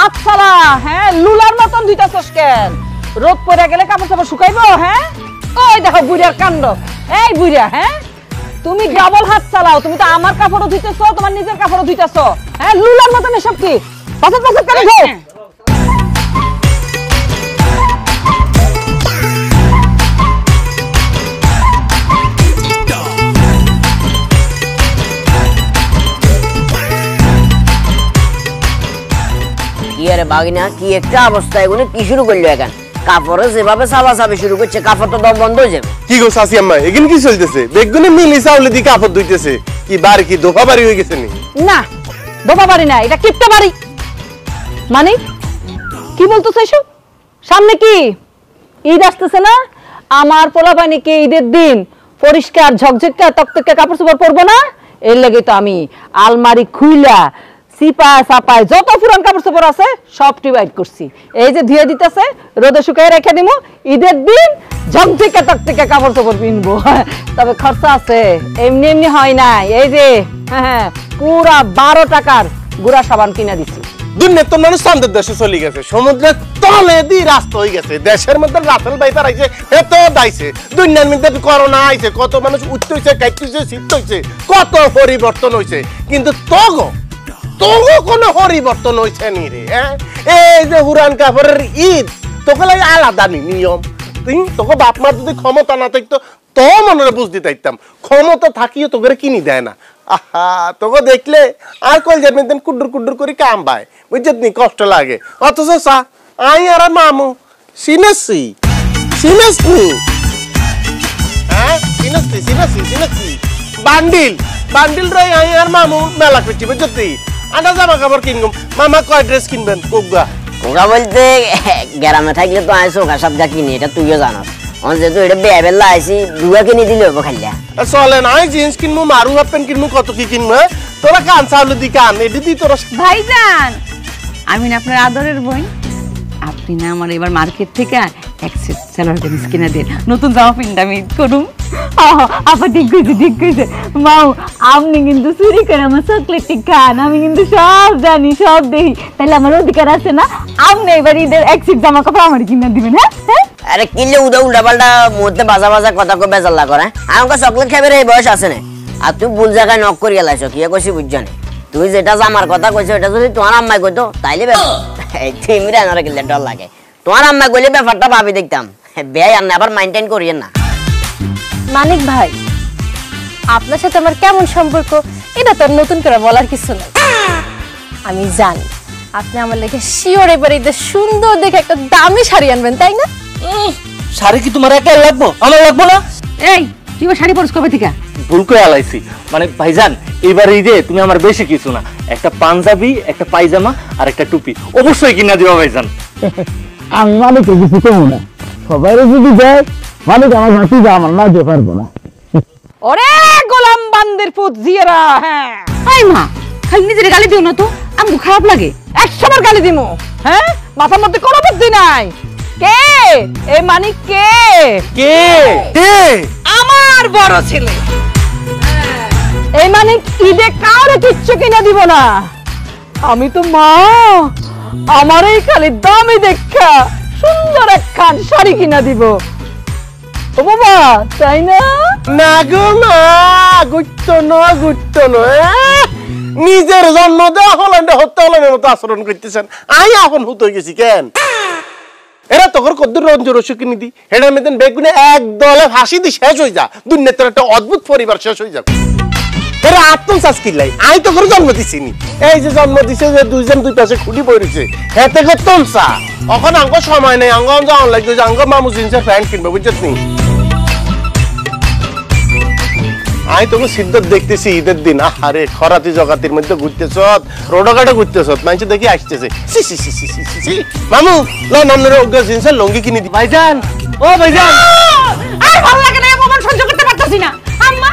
হাত ছাড়া। হ্যাঁ, লুলার মতন ধুইতাছস কেন? রোদ পড়ে গেলে কাপড় চাপড় শুকাইবো? হ্যাঁ, ওই দেখো বুড়িয়ার কাণ্ড। এই বুড়িয়া, হ্যাঁ তুমি ডাবল হাত চালাও। তুমি তো আমার কাপড়ও ধুইতেছো, তোমার নিজের কাপড়ও ধুইতেছো। হ্যাঁ, লুলার মতন এসব কি? পাছত পাছত কেন ধো? আরে বাগিনা কি একটা অবস্থা, এগুলো কি শুরু করলো এখন? কাপড়ে যেভাবে চাপাচাপি শুরু করছে, কাপড় তো দম বন্ধ হয়ে যাবে। কি গো শাশি আম্মা, এখানে কি চলতেছে? বেগুনে মিলি চাউলে দিয়ে কাপড় ধুইতেছে। কি বাড়ি কি দোফা বাড়ি হয়ে গেছে নি? না, দোফা বাড়ি না, এটা কিপটা বাড়ি। মানে কি বলতেছ এসব? সামনে কি ঈদ আসতেছে না? আমার পোলাপানি কি ঈদের দিন পরিষ্কার ঝকঝকে তকতকে কাপড় চোপড় পরবো না? এর লাগে তো আমি আলমারি খুইলা সিপা সাপায় যত পুরান কাপড় চোপড় আছে সব ডিভাইড করছি। এই যে ধুয়ে দিতেছে, রোদে শুকায় রেখে দিমু, ঈদের দিন ঝকঝকে তকতকে কাপড় চোপড় পিনবো। তবে খরচা আছে, এমনি এমনি হয় না। এই যে হ্যাঁ, পুরা 12 টাকার গুড়া সাবান কিনা দিছি। দুনিয়ার তো মানুষ চান্দের দেশে চলে গেছে, সমুদ্রের তলে দিয়ে রাস্তা হয়ে গেছে। দেশের মধ্যে রাসেল বাইপার আইছে, এত দাইছে। দুনিয়ার মধ্যে করোনা আইছে, কত মানুষ উঠতে হয়েছে, কাটতে হয়েছে, শীত হয়েছে, কত পরিবর্তন হয়েছে। কিন্তু তগো কোনো পরিবর্তন হয়েছে নি রে। হ্যাঁ, এই যে হুরান কাপড়ের ঈদ তোকে লাগে আলাদা নিয়ম। তুই তোকে বাপ মার যদি ক্ষমতা না থাকতো তো মনে বুঝতে চাইতাম, ক্ষমতা থাকিও তোকে কিনি দেয় না। আহা, তোকে দেখলে আর কল যাবেন কুডুর কুডুর করে কাম পায়, বুঝছেন নি? কষ্ট লাগে। অথচ সা আই আর মামু সিনেছি হ্যাঁ, সিনেছি বান্ডিল রে আই আর মামু মেলা করছি, বুঝছি? আটা জামা কাপড় কিনবো। মামা কয় ড্রেস কিনবেন? কোগা কোগা বলতে গ্রামে থাকলে তো আমি চোখা সাবজা কিনি, এটা তুইও জানাস। যেহেতু এটা বেলা আইসি, দুয়া কিনে দিলে হবো খাইলা চলে না। জিন্স কিনবো, মারু হাফ প্যান্ট কিনবো, কত কি কিনবো। তোরা কান চাউলে দি কান এটি দি তোরা। ভাইজান, আমি না আপনার আদরের বোন। আপনি না আমার এবার মার্কেট থেকে এক সেট সালোয়ার কামিজ কিনে দেন, নতুন জামা প্যান্ট আমি করুন। আপা ঠিক কইছে মাও, আপনি কিন্তু চুরি করে আমার চকলেটটি খান। আমি কিন্তু সব জানি, সব দেখি, তাহলে আমার অধিকার আছে না? আপনি এবার ঈদের এক সেট জামা কাপড় আমার কিনে দিবেন। হ্যাঁ, আরে কিনলে উল্টা পাল্টা মধ্যে বাজা বাজা কথা কো বেজাল্লা করে। আমাকে চকলেট খাইবে এই বয়স আছে না। আর তুই ভুল জায়গায় নক করিয়া লাইছ, কি কইছি বুঝছ না? তুই যেটা জামার কথা কইছ ওটা যদি তোমার আম্মাই কইতো তাইলে তিমরা আনারে কিনলে ডর লাগে। তোমার আম্মাই কইলে ব্যাপারটা ভাবি দেখতাম। বেয়াই আন্না আবার মেইনটেইন করিয়েন না। মানিক ভাই, আপনার সাথে আমার কেমন সম্পর্ক এটা তো নতুন করে বলার কিছু নেই। আমি জানি আপনি আমার লেগে শিওর এবার ঈদের সুন্দর দেখে একটা দামি শাড়ি আনবেন, তাই না? শাড়ি কি তোমার একা লাগবো? আমার লাগবো না? এই তুই শাড়ি পরছ কবে থেকে? ভুল করে আলাইছি। মানে ভাইজান, এবার ঈদে তুমি আমার বেশি কিছু না, একটা পাঞ্জাবি, একটা পায়জামা আর একটা টুপি অবশ্যই কিনা দিবা ভাইজান। আমি মানে কিছু কমু না, সবাই যদি দেয় মানে আমার ভাতি যা আমার না দিতে পারবো না। ওরে গোলাম বান্দির পুত জিয়ারা। হ্যাঁ, এই মা, খালি নিজের গালি দিও না তো, আমগো খারাপ লাগে। 100 বার গালি দিমু। হ্যাঁ, মাথার মধ্যে কোনো বুদ্ধি নাই। কে এই মানিক? কে কে আমার বড় ছেলে। এই মানিক ঈদে কারো কিচ্ছু কিনে দিব না। আমি তো মা, আমার এই খালি দামি দেখা সুন্দর একখান শাড়ি কিনা দিব। ও বাবা, তাই না? না গো মা, গুট্ট নিজের জন্ম দেওয়া হলেন হত্যা হলেনের মতো আচরণ করতেছেন। আই এখন হুত হয়ে গেছি কেন? এরা তখন কদ্দুর রঞ্জ রসু কিনে দি, হেডার মেদিন বেগুনে একদলে হাসি দি শেষ হয়ে যা। দুনিয়াতে একটা অদ্ভুত পরিবার শেষ হয়ে যাবে। এরা আত্মচাষ কিনলাই, আই তো করে জন্ম দিছি নি। এই যে জন্ম দিছে যে দুইজন দুই পাশে খুঁটি পড়েছে, হেতে করতমসা। এখন আঙ্গ সময় নেই, আঙ্গ যাওয়ান লাগবে যে আঙ্গ মামু জিন্সের প্যান্ট কিনবে, বুঝছিস নি? আই তোকে সিদ্ধত দেখতেছি ঈদের দিন। আরে খরাতি জগাতির মধ্যে ঘুরতেছ, রোডঘাটে ঘুরতেছ, মানুষ দেখি আসতেছে। মামু জিন্সের লঙ্গি কিনে দি। ভাইজান, ও ভাইজান, আর ভালো লাগে না, অপমান সহ্য করতে পারতাছি না। আম্মা,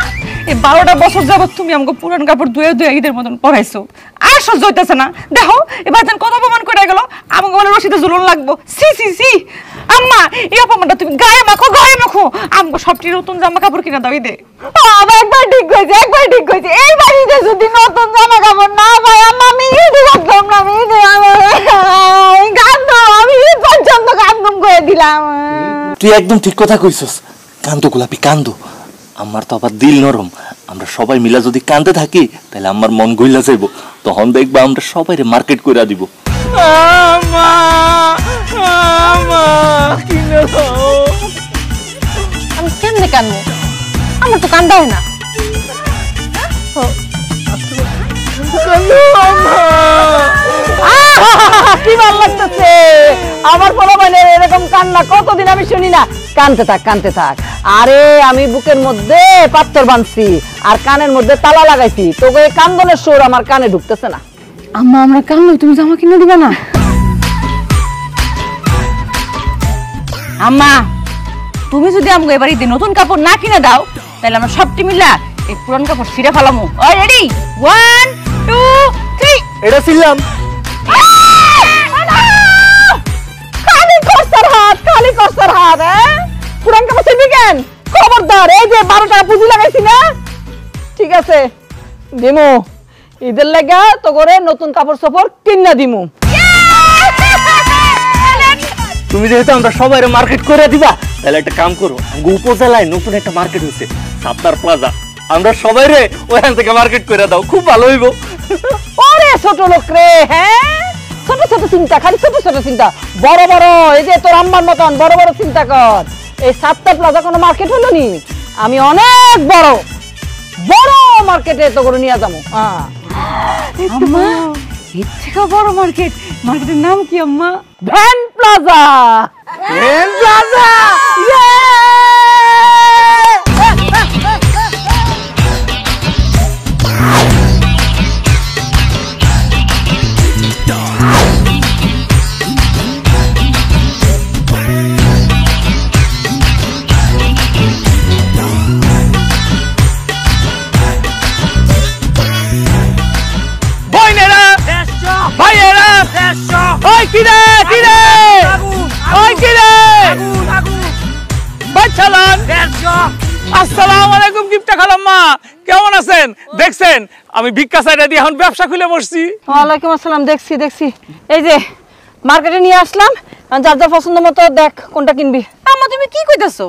এই 12টা বছর যাবত তুমি আমাকে পুরান কাপড় ধুয়ে ঈদের মতন পরাইছো, আর সহ্য হইতেছে না। দেখো এবার যেন কত অপমান করে গেল, আমাকে বলে রশিদে ঝুলন লাগবো। সি আম্মা, এই অপমানটা তুমি গায়ে মাখো। আমাকে সবটি নতুন জামা কাপড় কিনা দাও ঈদে। একবার ঠিক হয়েছে। এই বাড়িতে যদি নতুন জামা কাপড় না পাই, আমি ঈদে করতাম না। দিলাম। তুই একদম ঠিক কথা কইছস, কান্দো গোলাপি কান্দো। আমার তো আবার দিল নরম, আমরা সবাই মিলা যদি কান্দতে থাকি তাহলে আমার মন গইলা যাইব, তখন দেখবা আমরা সবাই মার্কেট কইরা দিব। আমি কেমনে কানবো? আমার তো কান্দা হয় না। কি ভালো লাগতেছে আমার পোলাপানের এরকম কান্না, কতদিন আমি শুনি না। কানতে থাক কানতে থাক। আরে আমি বুকের মধ্যে পাথর বাঁধছি আর কানের মধ্যে তালা লাগাইছি, তোকে এই কান্দনের সুর আমার কানে ঢুকতেছে না। আম্মা আমরা কানলো, তুমি জামা কিনে দিবা না? আম্মা তুমি যদি আমাকে এবার ঈদে নতুন কাপড় না কিনে দাও তাহলে আমরা সবটি মিলা এই পুরান কাপড় ছিঁড়ে ফেলামু। রেডি 1 2 3। এটা ছিলাম খালি কষ্টের হাত, খালি কষ্টের হাত। পুরান কাপড় ছিড়বি কেন? খবরদার, এই যে 12 টাকা পুঁজি লাগাইছি না, ঠিক আছে দিমু। ঈদের লাগা তো করে নতুন কাপড় চোপড় কিনা দিমু। তুমি যেহেতু আমরা সবাই মার্কেট করে দিবা, তাহলে একটা কাম করো, উপজেলায় নতুন একটা মার্কেট হয়েছে সাত্তার প্লাজা, আমরা সবাই রে ওখান থেকে মার্কেট করে দাও, খুব ভালো হইব। ওরে ছোট লোক রে, হ্যাঁ ছোট ছোট চিন্তা, খালি ছোট ছোট চিন্তা, বড় বড় এই যে তোর আম্মার মতন বড় বড় চিন্তা কর। এই সাত্তার প্লাজা কোনো মার্কেট হলো নি? আমি অনেক বড় বড় মার্কেটে তো করে নিয়ে যাবো। আম্মা এর থেকে বড় মার্কেট, মার্কেটের নাম কি আম্মা? Van plaza. ভ্যান প্লাজা, আসসালামু আলাইকুম কিপটা খালাম্মা, কেমন আছেন? দেখছেন আমি ভিক্ষা সাইডা দিয়ে এখন ব্যবসা খুলে বসছি। ওয়ালাইকুম আসসালাম। দেখছি দেখছি, এই যে মার্কেটে নিয়ে আসলাম, যার যার পছন্দ মতো দেখ কোনটা কিনবি। আম্মা তুমি কি কইতাছো?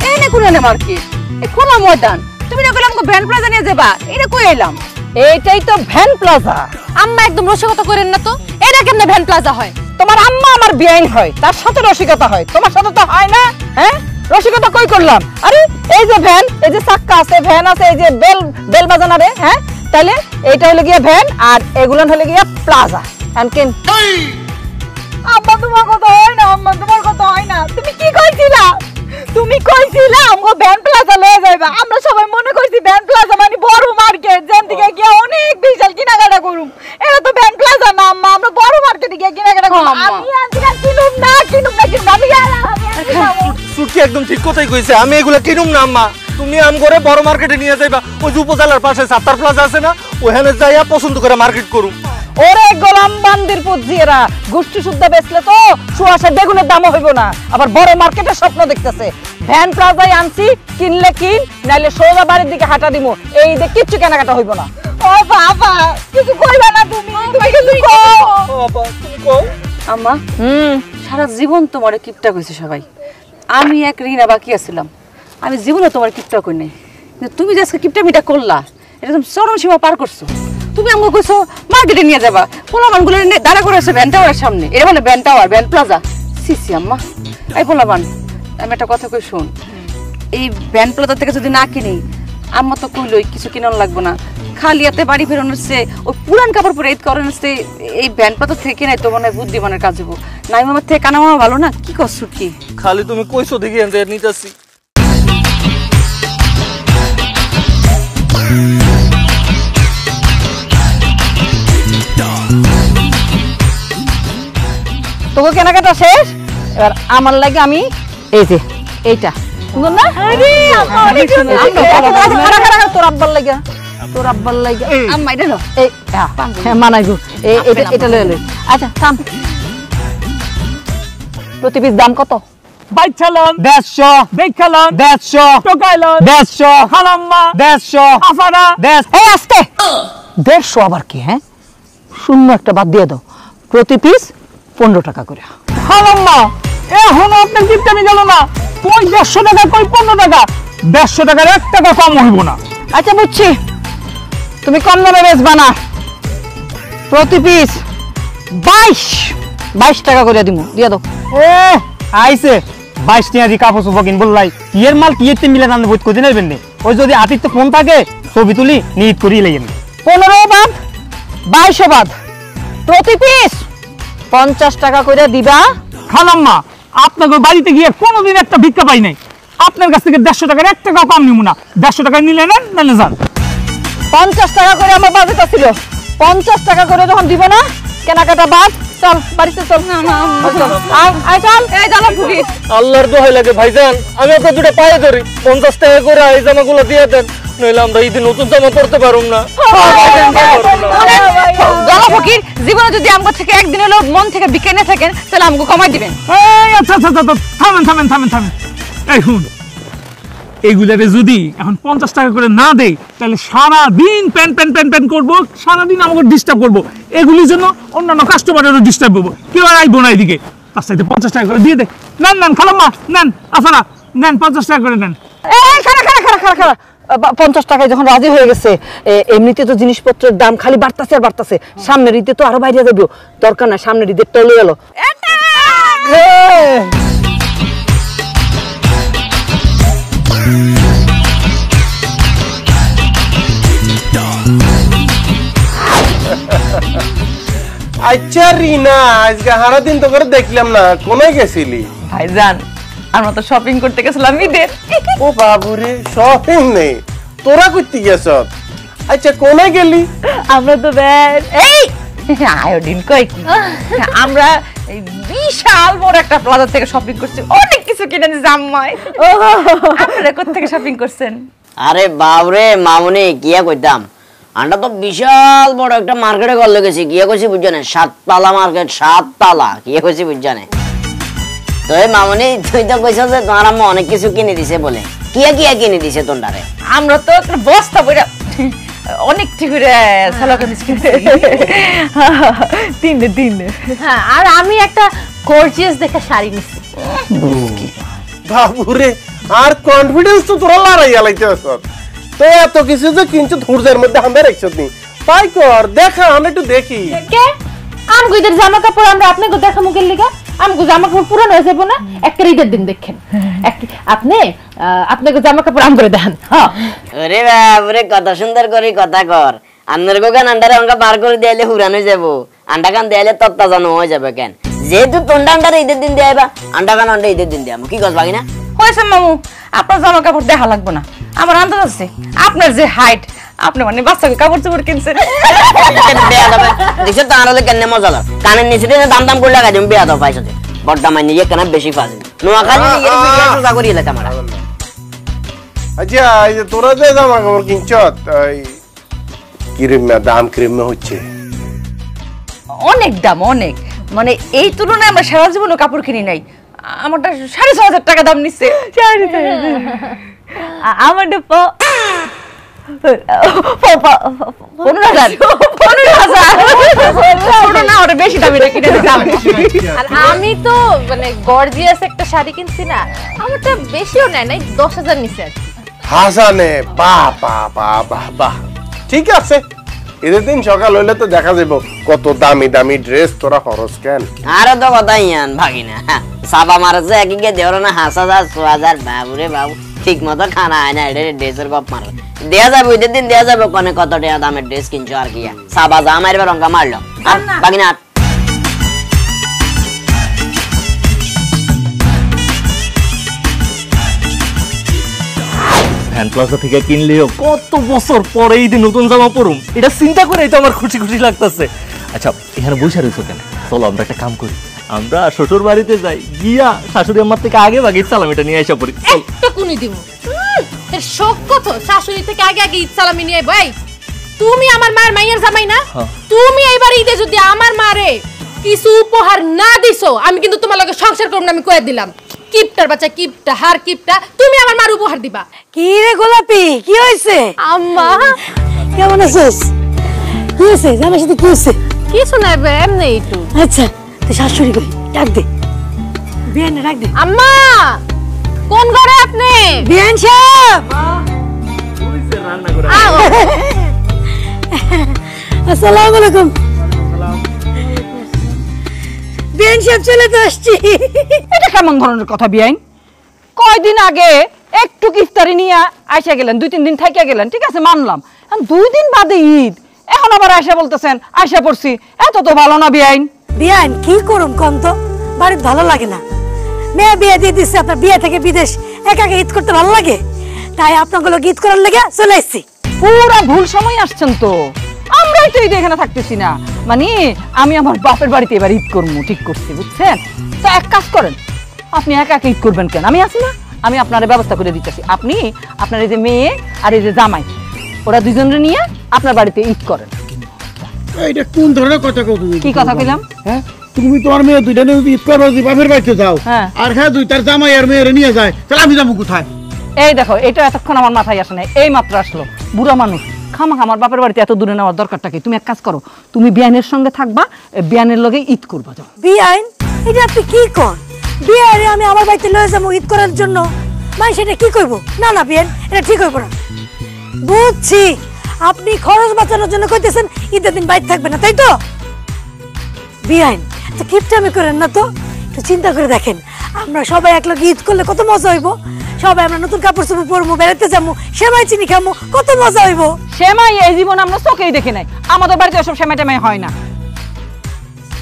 এই না কোন মার্কেট, এই খোলা ময়দান, তুমি না কইলাম ভ্যান প্লাজা নিয়ে যাবা, এটা কই এলাম? এইটাই তো ভ্যান প্লাজা। আম্মা একদম রসিকতা করেন না তো, এটা কেমনে ভ্যান প্লাজা হয়? তোমার আম্মা আমার বিয়াইন হয়, তার সাথে রসিকতা হয়, তোমার সাথে তো হয় না। হ্যাঁ রসিকতা কই করলাম? আরে এই যে ভ্যান, এই যে চাক্কা আছে, ভ্যান আছে, এই যে বেল বেল বাজানা রে। হ্যাঁ তাহলে এইটা হলো গিয়া ভ্যান আর এগুলো হলো গিয়া প্লাজা। কেন আম্মা তোমার কথা হয় না? আম্মা তোমার কথা হয় না? তুমি কি কইছিলা? তুমি কইছিলা আমগো ভ্যান প্লাজা লয়ে যাইবা, আমরা সবাই মনে করছি ভ্যান প্লাজা মানে বড় মার্কেট, যেন থেকে গিয়া অনেক বিশাল কেনাকাটা করুম। এটা তো ভ্যান প্লাজা না আম্মা, আমরা বড় মার্কেটে গিয়া কেনাকাটা করব। আমি আজকে কিনুম না আমি গেলাম। সুটকি একদম ঠিক কথাই কইছে, আমি এগুলা কিনুম না আম্মা, তুমি আম করে বড় মার্কেটে নিয়ে যাইবা, ওই যে উপজেলার পাশে সাত্তার প্লাজা আছে না, ওখানে যাইয়া পছন্দ করে মার্কেট করুম। ওরে গোলাম বান্দির পুজিয়েরা, গোষ্ঠী শুদ্ধ বেচলে তো সুয়াশের বেগুনের দামও হইব না, আবার বড় মার্কেটের স্বপ্ন দেখতেছে। ভ্যান প্লাজায় আনছি, কিনলে কিন, নাইলে সোজা বাড়ির দিকে হাঁটা দিমু, এই যে কিচ্ছু কেনাকাটা হইব না। ও বাবা কিছু কইবা না তুমি, তুমি কিছু কও বাবা, তুমি কও। আম্মা সারা জীবন তোমার কিপটা কইছে সবাই, আমি এক ঋণা বাকি আছিলাম, আমি জীবনে তোমার কিপটা কই নাই, কিন্তু তুমি যে আজকে কিপটা মিটা করলা, এটা তুমি চরম সীমা পার করছো। তুমি আমাকে কইছো মার্কেটে নিয়ে যাবা, পোলাবানগুলো দাঁড়া করে আছে ভ্যান টাওয়ারের সামনে, এটা মানে van tower van plaza. CC আম্মা, এই পোলাবান আমি একটা কথা কই শোন, এই ভ্যান প্লাজা থেকে যদি না কিনি, আম্মা তো কইলই কিছু কিনন লাগবো না, খালি হাতে বাড়ি ফেরানোর চেয়ে ওই পুরান কাপড় পরে ঈদ করানোর চেয়ে এই ভ্যান প্লাজা থেকে নাই তো মনে হয় বুদ্ধিমানের কাজ হবো। নাই মামার থেকে কানা মামা ভালো না? কি করছো কি? খালি তুমি কইছো দেখি নিতেছি। তোকে কেনাকাটা শেষ, এবার আমার লাগে আমি এই যে এইটা সুন্দর না? তোর আব্বার লাগা, তোর আব্বার লাগা আম্মা এটা নাও। এই মানাইবো, এটা লয়ে লই। আচ্ছা থাম, প্রতি পিস দাম কত? বাইচালন 150 দেখালন 150 টোকাইলন 150 খালাম্মা 150 আফারা 150 এই আস্তে 150 আবার কি? হ্যাঁ শূন্য একটা বাদ দিয়ে দাও, প্রতি পিস 15 টাকা করে। খালাম্মা এখনো আপনার কিপটামি গেল না। কই 150 টাকা, কই 15 টাকা, 150 টাকার 1 টাকা কম হইব না। আচ্ছা বুঝছি, তুমি কম দামে বেচবা না। প্রতি পিস 22 টাকা করে দিমু, দিয়ে দাও। আইছে 22 টাকা দি কাপড় চোপড় কিন বললাই, ইয়ের মাল কি এতে মিলে দাম বইত কদিন আইবেন নে। ওই যদি আতিত ফোন থাকে ছবি তুলি নিট করি লাগেন। 15 বাদ 22 বাদ, প্রতি পিস 50 টাকা করে দিবা। খালাম্মা, আপনাদের বাড়িতে গিয়ে কোনোদিন একটা ভিক্ষা পাই নাই। আপনার কাছ থেকে 150 টাকার 1 টাকা কম নিব না। 150 টাকা নিলে নেন, নাহলে যান। 50 টাকা করে আমার বাজেট ছিল, 50 টাকা করে যখন দিব না, কেনাকাটা বাদ। চল বাড়িতে চল। না না আয় চল। এই জামা ফুকি, আল্লাহর দোহাই লাগে ভাইজান, আমি আপনার দুটো পায়ে ধরি, 50 টাকা করে এই জামাগুলো দিয়ে দেন, নইলে আমরা ঈদে নতুন জামা পরতে পারুম না। জামা ফকির, জীবনে যদি আমগো থেকে একদিন হলো মন থেকে বিকে না থাকেন, তাহলে আমগো কমাই দিবেন। এই আচ্ছা আচ্ছা আচ্ছা, থামেন। এই শুন, এইগুলারে যদি এখন 50 টাকা করে না দেই, তাহলে সারাদিন প্যান করবো, সারাদিন আমাকে ডিস্টার্ব করবো। এগুলির জন্য অন্যান্য কাস্টমারেরও ডিস্টার্ব করবো, কেউ আর আইবো না এদিকে। তার সাথে 50 টাকা করে দিয়ে দে। নেন খালাম্মা, নেন আফারা, নেন 50 টাকা করে নেন। এই খারা 50 টাকায় যখন রাজি হয়ে গেছে, এমনিতে তো জিনিসপত্রের দাম খালি বাড়তাছে আর বাড়তাছে। সামনের ঈদে তো আরো বাইরে যাবে, দরকার না, সামনের ঈদের টলে গেল। আচ্ছা রিনা, আজকে সারাদিন তো করে দেখলাম না, কোনায় গেছিলি? ভাইজান, আমরা তো শপিং করতে গেছিলাম ঈদের। ও বাবুরে, শপিং নেই, তোরা করতে গেছ? আচ্ছা কোনায় গেলি? আমরা তো এই আয়োডিন কই কি, আমরা এই বিশাল বড় একটা প্লাজা থেকে শপিং করছি, অনেক কিছু কিনে নিয়েছি আম্মাই। আপনারা কোথা থেকে শপিং করছেন? আরে বাবরে মামুনি, কিয়া কইতাম, আমরা তো বিশাল বড় একটা মার্কেটে গেল গেছি। কিয়া কইছি বুঝছানে, 7 তালা মার্কেট, 7 তালা। কিয়া কইছি বুঝছানে? তো এই মামুনি, তুই তো কইছ যে তোমার আম্মা অনেক কিছু কিনে দিছে বলে। কিয়া কিনে দিছে তোন্ডারে? আমরা তো একটা বস্তা বইরা অনেক ঠিক করে সালোয়ার কামিজ কিনছি। তিনটে। হ্যাঁ, আর আমি একটা গর্জিয়াস দেখে শাড়ি নিছি। বাবুরে, আর কনফিডেন্স তো তোরা লড়াইয়া লাইতেছ। তো এত কিছু যে কিনছো ধৈর্যের মধ্যে আমরা রাখছো নি, তাই কর, দেখা আমরা একটু দেখি। কে আমগো ঈদের জামা কাপড় আমরা আপনাকে দেখা মুখের লিগা? আমগো জামা কাপড় পুরানো হয়ে যাবো না? একটা ঈদের দিন দেখেন, আপনাকে জামা কাপড় আম করে দেখান। আরে বাবরে, কত সুন্দর করে কথা কর। আপনার গোগান আন্ডারে অঙ্কা বার করে দিলে হুরান হয়ে যাবো, আন্ডা কান দিলে তত্তা জানো হয়ে যাবে। কেন যেহেতু তোন্ডা আন্ডারে ঈদের দিন দেয়াইবা, আন্ডা কান আন্ডা ঈদের দিন দেয়াম, কি কস বাকি না? হয়েছে মামু, আপনার জামা কাপড় দেখা লাগবে না। আমার আন্দাজ আছে আপনার যে হাইট, আপনি মানে বাচ্চাকে কাপড় চোপড় কিনছেন। দেখছো তো আনালে কেন মজা লাগে, কানের নিচে দাম করে লাগাই তুমি বিয়া দাও পাইছো, বড্ডা মাইনি কেন বেশি ফাজে নোয়াখালী সোজা করি এলাকা আমার। আচ্ছা, এই যে তোরা যে জামা কাপড় কিনছ, কিরম দাম কিরম হচ্ছে? অনেক দাম, অনেক। মানে এই তুলনায় আমরা সারা জীবন কাপড় কিনি নাই। আমারটা 6,500 টাকা দাম নিচ্ছে। আমারটা 15,000 বেশি দামি কিনে দিলাম। আর আমি তো মানে গর্জিয়াস একটা শাড়ি কিনছি না, আমারটা বেশিও নেয় নাই, 10,000 নিচে আর কি। হাসানে, বাহ, ঠিক আছে। ঈদের দিন সকাল হইলে তো দেখা যাবো কত দামি দামি ড্রেস তোরা খরচ কেন। আরে তো কথাই আন ভাগিনা, সাবা মারছে একই দেওয়ার না 5,000 6,000। বাবুরে বাবু, ঠিক মতো খানা হয় না, এটা ড্রেসের গপ মারো দেয়া যাবে। ঈদের দিন দেয়া যাবে কোনে কত টাকা দামের ড্রেস কিনছো আর কি। সাবা যা মারবার অঙ্কা মারলো আর ভাগিনা। ফ্যান প্লাজা থেকে কিনলেও কত বছর পরে ঈদে নতুন জামা পরুম, এটা চিন্তা করে তো আমার খুশি লাগতেছে। আচ্ছা, এখানে বসে রয়েছো কেন? চলো আমরা একটা কাম করি, আমরা শ্বশুর বাড়িতে যাই, গিয়া শাশুড়ি আমার থেকে আগে সালামিটা নিয়ে আসা পড়ি। একটা কোনি দিব এর শোক কত, শাশুড়ি থেকে আগে ঈদ সালামি নিয়ে ভাই। তুমি আমার মায়ের মাইয়ার জামাই না? তুমি এইবার ঈদে যদি আমার মারে কিছু উপহার না দিছো, আমি কিন্তু তোমার লগে সংসার করব না, আমি কইয়া দিলাম। কিপটার বাচ্চা, কিপটা হার কিপটা, তুমি আমার মার উপহার দিবা। কি রে গোলাপি, কি হইছে? আম্মা কেমন আছিস? কি হইছে? জামার সাথে কি হইছে? কিছু না, এমনি একটু। আচ্ছা, তুই শাশুড়ি কই ডাক দে। বিয়ান রাখ দে। আম্মা কোন ঘরে আপনি? বিয়ান সাহেব আসসালামু আলাইকুম। বিয়ান সাহেব চলে তো আসছি। এটা কেমন ধরনের কথা বিয়াইন? কয়দিন আগে একটু ইফতারি নিয়ে আইসা গেলেন, 2-3 দিন থাইকা গেলেন, ঠিক আছে মানলাম। 2 দিন বাদে ঈদ, এখন আবার আইসা বলতেছেন আইসা পড়ছি, এত তো ভালো না বিয়াইন। বিয়ান কি করুম কম তো, বাড়িতে ভালো লাগে না। মেয়ে বিয়ে দিয়ে দিচ্ছে, আপনার বিয়ে থেকে বিদেশ একা একা ঈদ করতে ভালো লাগে, তাই আপনাগুলো ঈদ করার লেগে চলে এসছি। পুরা ভুল সময় আসছেন তো, আমরাই তো ঈদ এখানে থাকতেছি না। মানে আমি আমার বাপের বাড়িতে এবার ঈদ করবো ঠিক করছি, বুঝছেন? তো এক কাজ করেন, আপনি একা একা ঈদ করবেন কেন? আমি আছি না, আমি আপনার ব্যবস্থা করে দিতেছি। আপনি আপনার এই যে মেয়ে আর এই যে জামাই, ওরা দুজনে নিয়ে আপনার বাড়িতে ঈদ করেন। এটা কোন ধরনের কথা কও তুমি? কি কথা কইলাম? হ্যাঁ, তুমি তোমার মেয়ে দুইটা নিয়ে ঈদ করবা, যদি বাপের বাড়িতে যাও, হ্যাঁ, আর হ্যাঁ দুই তার জামাই আর মেয়েরে নিয়ে যায়, তাহলে আমি যাবো কোথায়? এই দেখো, এটা এতক্ষণ আমার মাথায় আসে নাই, এই মাত্র আসলো। বুড়া মানুষ খামাখা আমার বাপের বাড়িতে এত দূরে নেওয়ার দরকারটা কি? তুমি এক কাজ করো, তুমি বিয়ানের সঙ্গে থাকবা, বিয়ানের লগে ঈদ করবা। যাও। বিয়ান, এটা আপনি কি করেন? বিয়ারে আমি আমার বাড়িতে লয়ে যাবো ঈদ করার জন্য, মানে সেটা কি করব? না না বিয়ান, এটা ঠিক হইব না। বুঝছি, আপনি খরচ বাঁচানোর জন্য কইতেছেন ঈদের দিন বাইরে থাকবে না, তাই তো? বিয়ান, তো কিপটামি করেন না তো, একটু চিন্তা করে দেখেন, আমরা সবাই একলগে ঈদ করলে কত মজা হইব। সবাই আমরা নতুন কাপড় চোপড় পরবো, বেড়াতে যাবো, সেমাই চিনি খামো, কত মজা হইব। সেমাই এই জীবন আমরা চোখেই দেখি নাই, আমাদের বাড়িতে ওসব সেমাই টেমাই হয় না।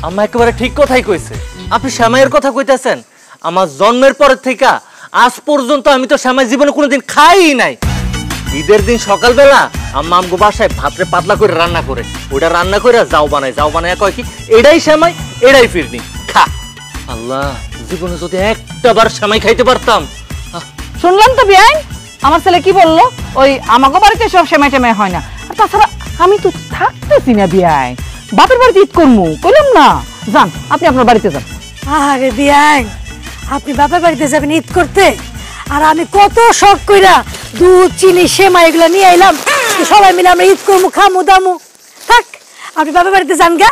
আম্মা একেবারে ঠিক কথাই কইছে। আপনি শ্যামাইয়ের কথা কইতেছেন? আমার জন্মের পরের থেকে আজ পর্যন্ত আমি তো শ্যামাই জীবনে কোনোদিন খাই নাই। ঈদের দিন সকালবেলা আম্মা আমগো বাসায় ভাতরে পাতলা করে রান্না করে, ওটা রান্না করে যাও বানায় কয় কি এটাই শ্যামাই, এটাই ফিরনি খা। আল্লাহ, জীবনে যদি একটা বার শ্যামাই খাইতে পারতাম। শুনলাম তো বিয়াইন, আমার ছেলে কি বললো, ওই আমাকে বাড়িতে সব সেমাই টেমাই হয় না। আর তাছাড়া আমি তো থাকতেছি না বিয়াইন, বাপের বাড়িতে ঈদ করবো কইলাম না। যান, আপনি আপনার বাড়িতে যান। আরে বিয়ান, আপনি বাপের বাড়িতে যাবেন ঈদ করতে, আর আমি কত শখ কইরা দুধ চিনি সেমাই এগুলো নিয়ে এলাম, সবাই মিলে আমরা ঈদ করবো, খামু দামু। থাক, আপনি বাপের বাড়িতে যান গা,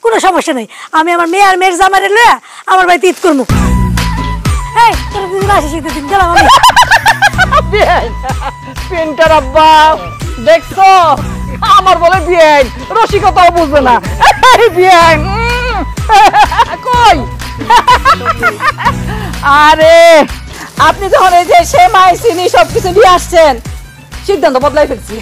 কোনো সমস্যা নেই। আমি আমার মেয়ে আর মেয়ের জামাইরে লইয়া আমার বাড়িতে ঈদ করবো। এই তোরা দুজন আসিস ঈদের দিন, গেলাম আমি। পেন্টার আব্বা দেখছো, আমার বলে বিয়াইন রসিকতাও বুঝবে না। বিয়াইন কই? আরে আপনি যখন এই যে সেমাই চিনি সবকিছু নিয়ে আসছেন, সিদ্ধান্ত বদলাই ফেলছি।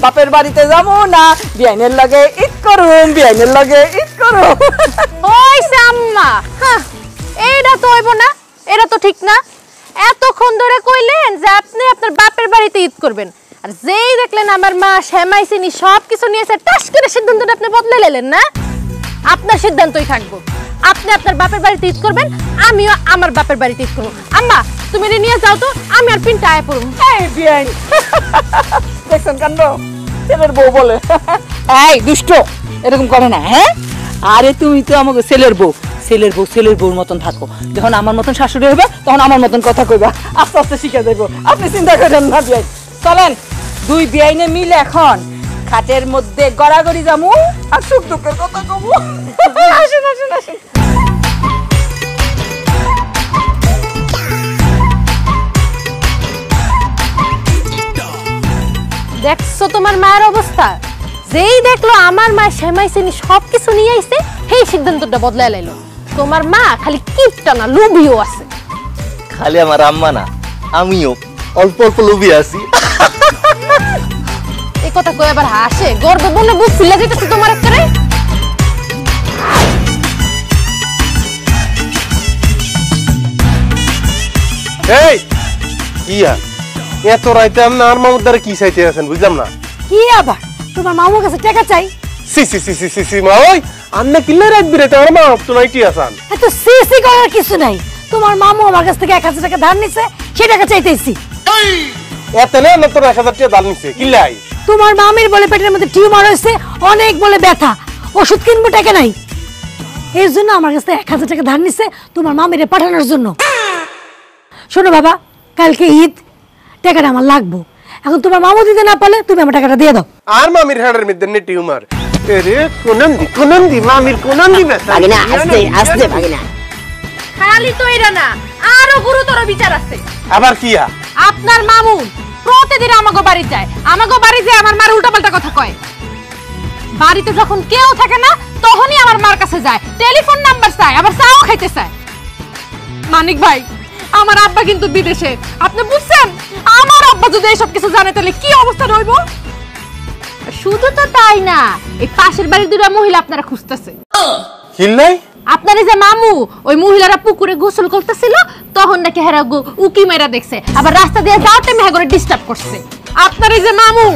বাপের বাড়িতে যাবো না, বিয়াইনের লগে ঈদ করুন, বিয়াইনের লগে ঈদ করুন। ওইছে আম্মা, এইটা তো হইব না, এটা তো ঠিক না। এতক্ষণ ধরে কইলেন যে আপনি আপনার বাপের বাড়িতে ঈদ করবেন, আর যেই দেখলেন আমার মা সেমাই চিনি সবকিছু নিয়েছে, টাস করে সিদ্ধান্তটা আপনি বদলে নিলেন না। আপনার সিদ্ধান্তই থাকবো, আপনি আপনার বাপের বাড়িতে ঈদ করবেন, আমিও আমার বাপের বাড়িতে ঈদ করবো। আম্মা তুমি নিয়ে যাও তো, আমি আর পিনটা আয় পড়ব। এই বিয়াইন দেখছেন কাণ্ড, ছেলের বউ বলে। এই দুষ্ট, এরকম করে না। হ্যাঁ, আরে তুমি তো আমাকে ছেলের বউ, ছেলের বউর মতন থাকো। যখন আমার মতন শাশুড়ি হবে তখন আমার মতন কথা কইবা, আস্তে আস্তে শিখে যাবো। আপনি চিন্তা করেন না বিয়াইন। চলেন, দুই বিয়াইনে মিলে এখন খাটের মধ্যে গড়াগড়ি যামু আর সুখ দুঃখের কথা কমু। আসেন আসেন আসেন। দেখছো তোমার মায়ের অবস্থা, যেই দেখলো আমার মা সেমাই চিনি সবকিছু নিয়ে আইছে, সেই সিদ্ধান্তটা বদলায় লাইলো। তোমার মা খালি কিপটা না, লোভিও আছে। খালি আমার আম্মা না, আমিও অল্প অল্প লোভী আছি। এই কথা কই আবার হাসে, গর্বে বলে বুক ফুলে যেতেছে তোমার একবারে। এই ইয়া, এত রাইতে আপনি আর মামুর দ্বারা কি চাইতে আছেন বুঝলাম না। কি আবার তোমার মামুর কাছে টাকা চাই? সি সি সি সি সি সি মা, ওই আন্না কিল্লে রাখবি রে, তোমার মা তো নাই কি আসান। এত সিসি করার কিছু নাই, তোমার মামু আমার কাছ থেকে 1000 টাকা ধার নিছে, সেই টাকা চাইতেছি। এত না না তোর 1000 টাকা ধার নিছে কিল্লাই? তোমার মামির বলে পেটের মধ্যে টিউমার হয়েছে, অনেক বলে ব্যথা, ওষুধ কিনবো টাকা নাই, এর জন্য আমার কাছ থেকে 1000 টাকা ধার নিছে তোমার মামিরে পাঠানোর জন্য। শোনো বাবা, কালকে ঈদ, টাকাটা আমার লাগবো। এখন তোমার মামু দিতে না পারলে তুমি আমার টাকাটা দিয়ে দাও। আর মামির হেডের মধ্যে নে টিউমার। এরে কোনন্দি মামির কোনন্দি ব্যথা। ভাগিনা আস্তে আস্তে ভাগিনা। খালি তো এরা না, আরো গুরুতর বিচার আছে। আবার কিয়া? আপনার মামু প্রতিদিন আমাগো বাড়ি যায়, আমাগো বাড়ি যায় আমার মার উল্টাপাল্টা কথা কয়। বাড়িতে যখন কেউ থাকে না তখনই আমার মার কাছে যায়, টেলিফোন নাম্বার চায়, আবার চাও খাইতে চায়। মানিক ভাই, আমার আব্বা কিন্তু বিদেশে, আপনি বুঝছেন? আমার আব্বা যদি এইসব কিছু জানে তাহলে কি অবস্থা রইব। শুধু তো তাই না, এই পাশের বাড়ির দুটো মহিলা আপনারা খুঁজতেছে। কিল্লাই? আপনার যে মামু ওই মহিলারা পুকুরে গোসল করতেছিল তখন নাকি হেরা উকি মেরা দেখছে, আবার রাস্তা দিয়ে যাওয়াতে মেহাগরে ডিস্টার্ব করছে। আপনার এই যে মামু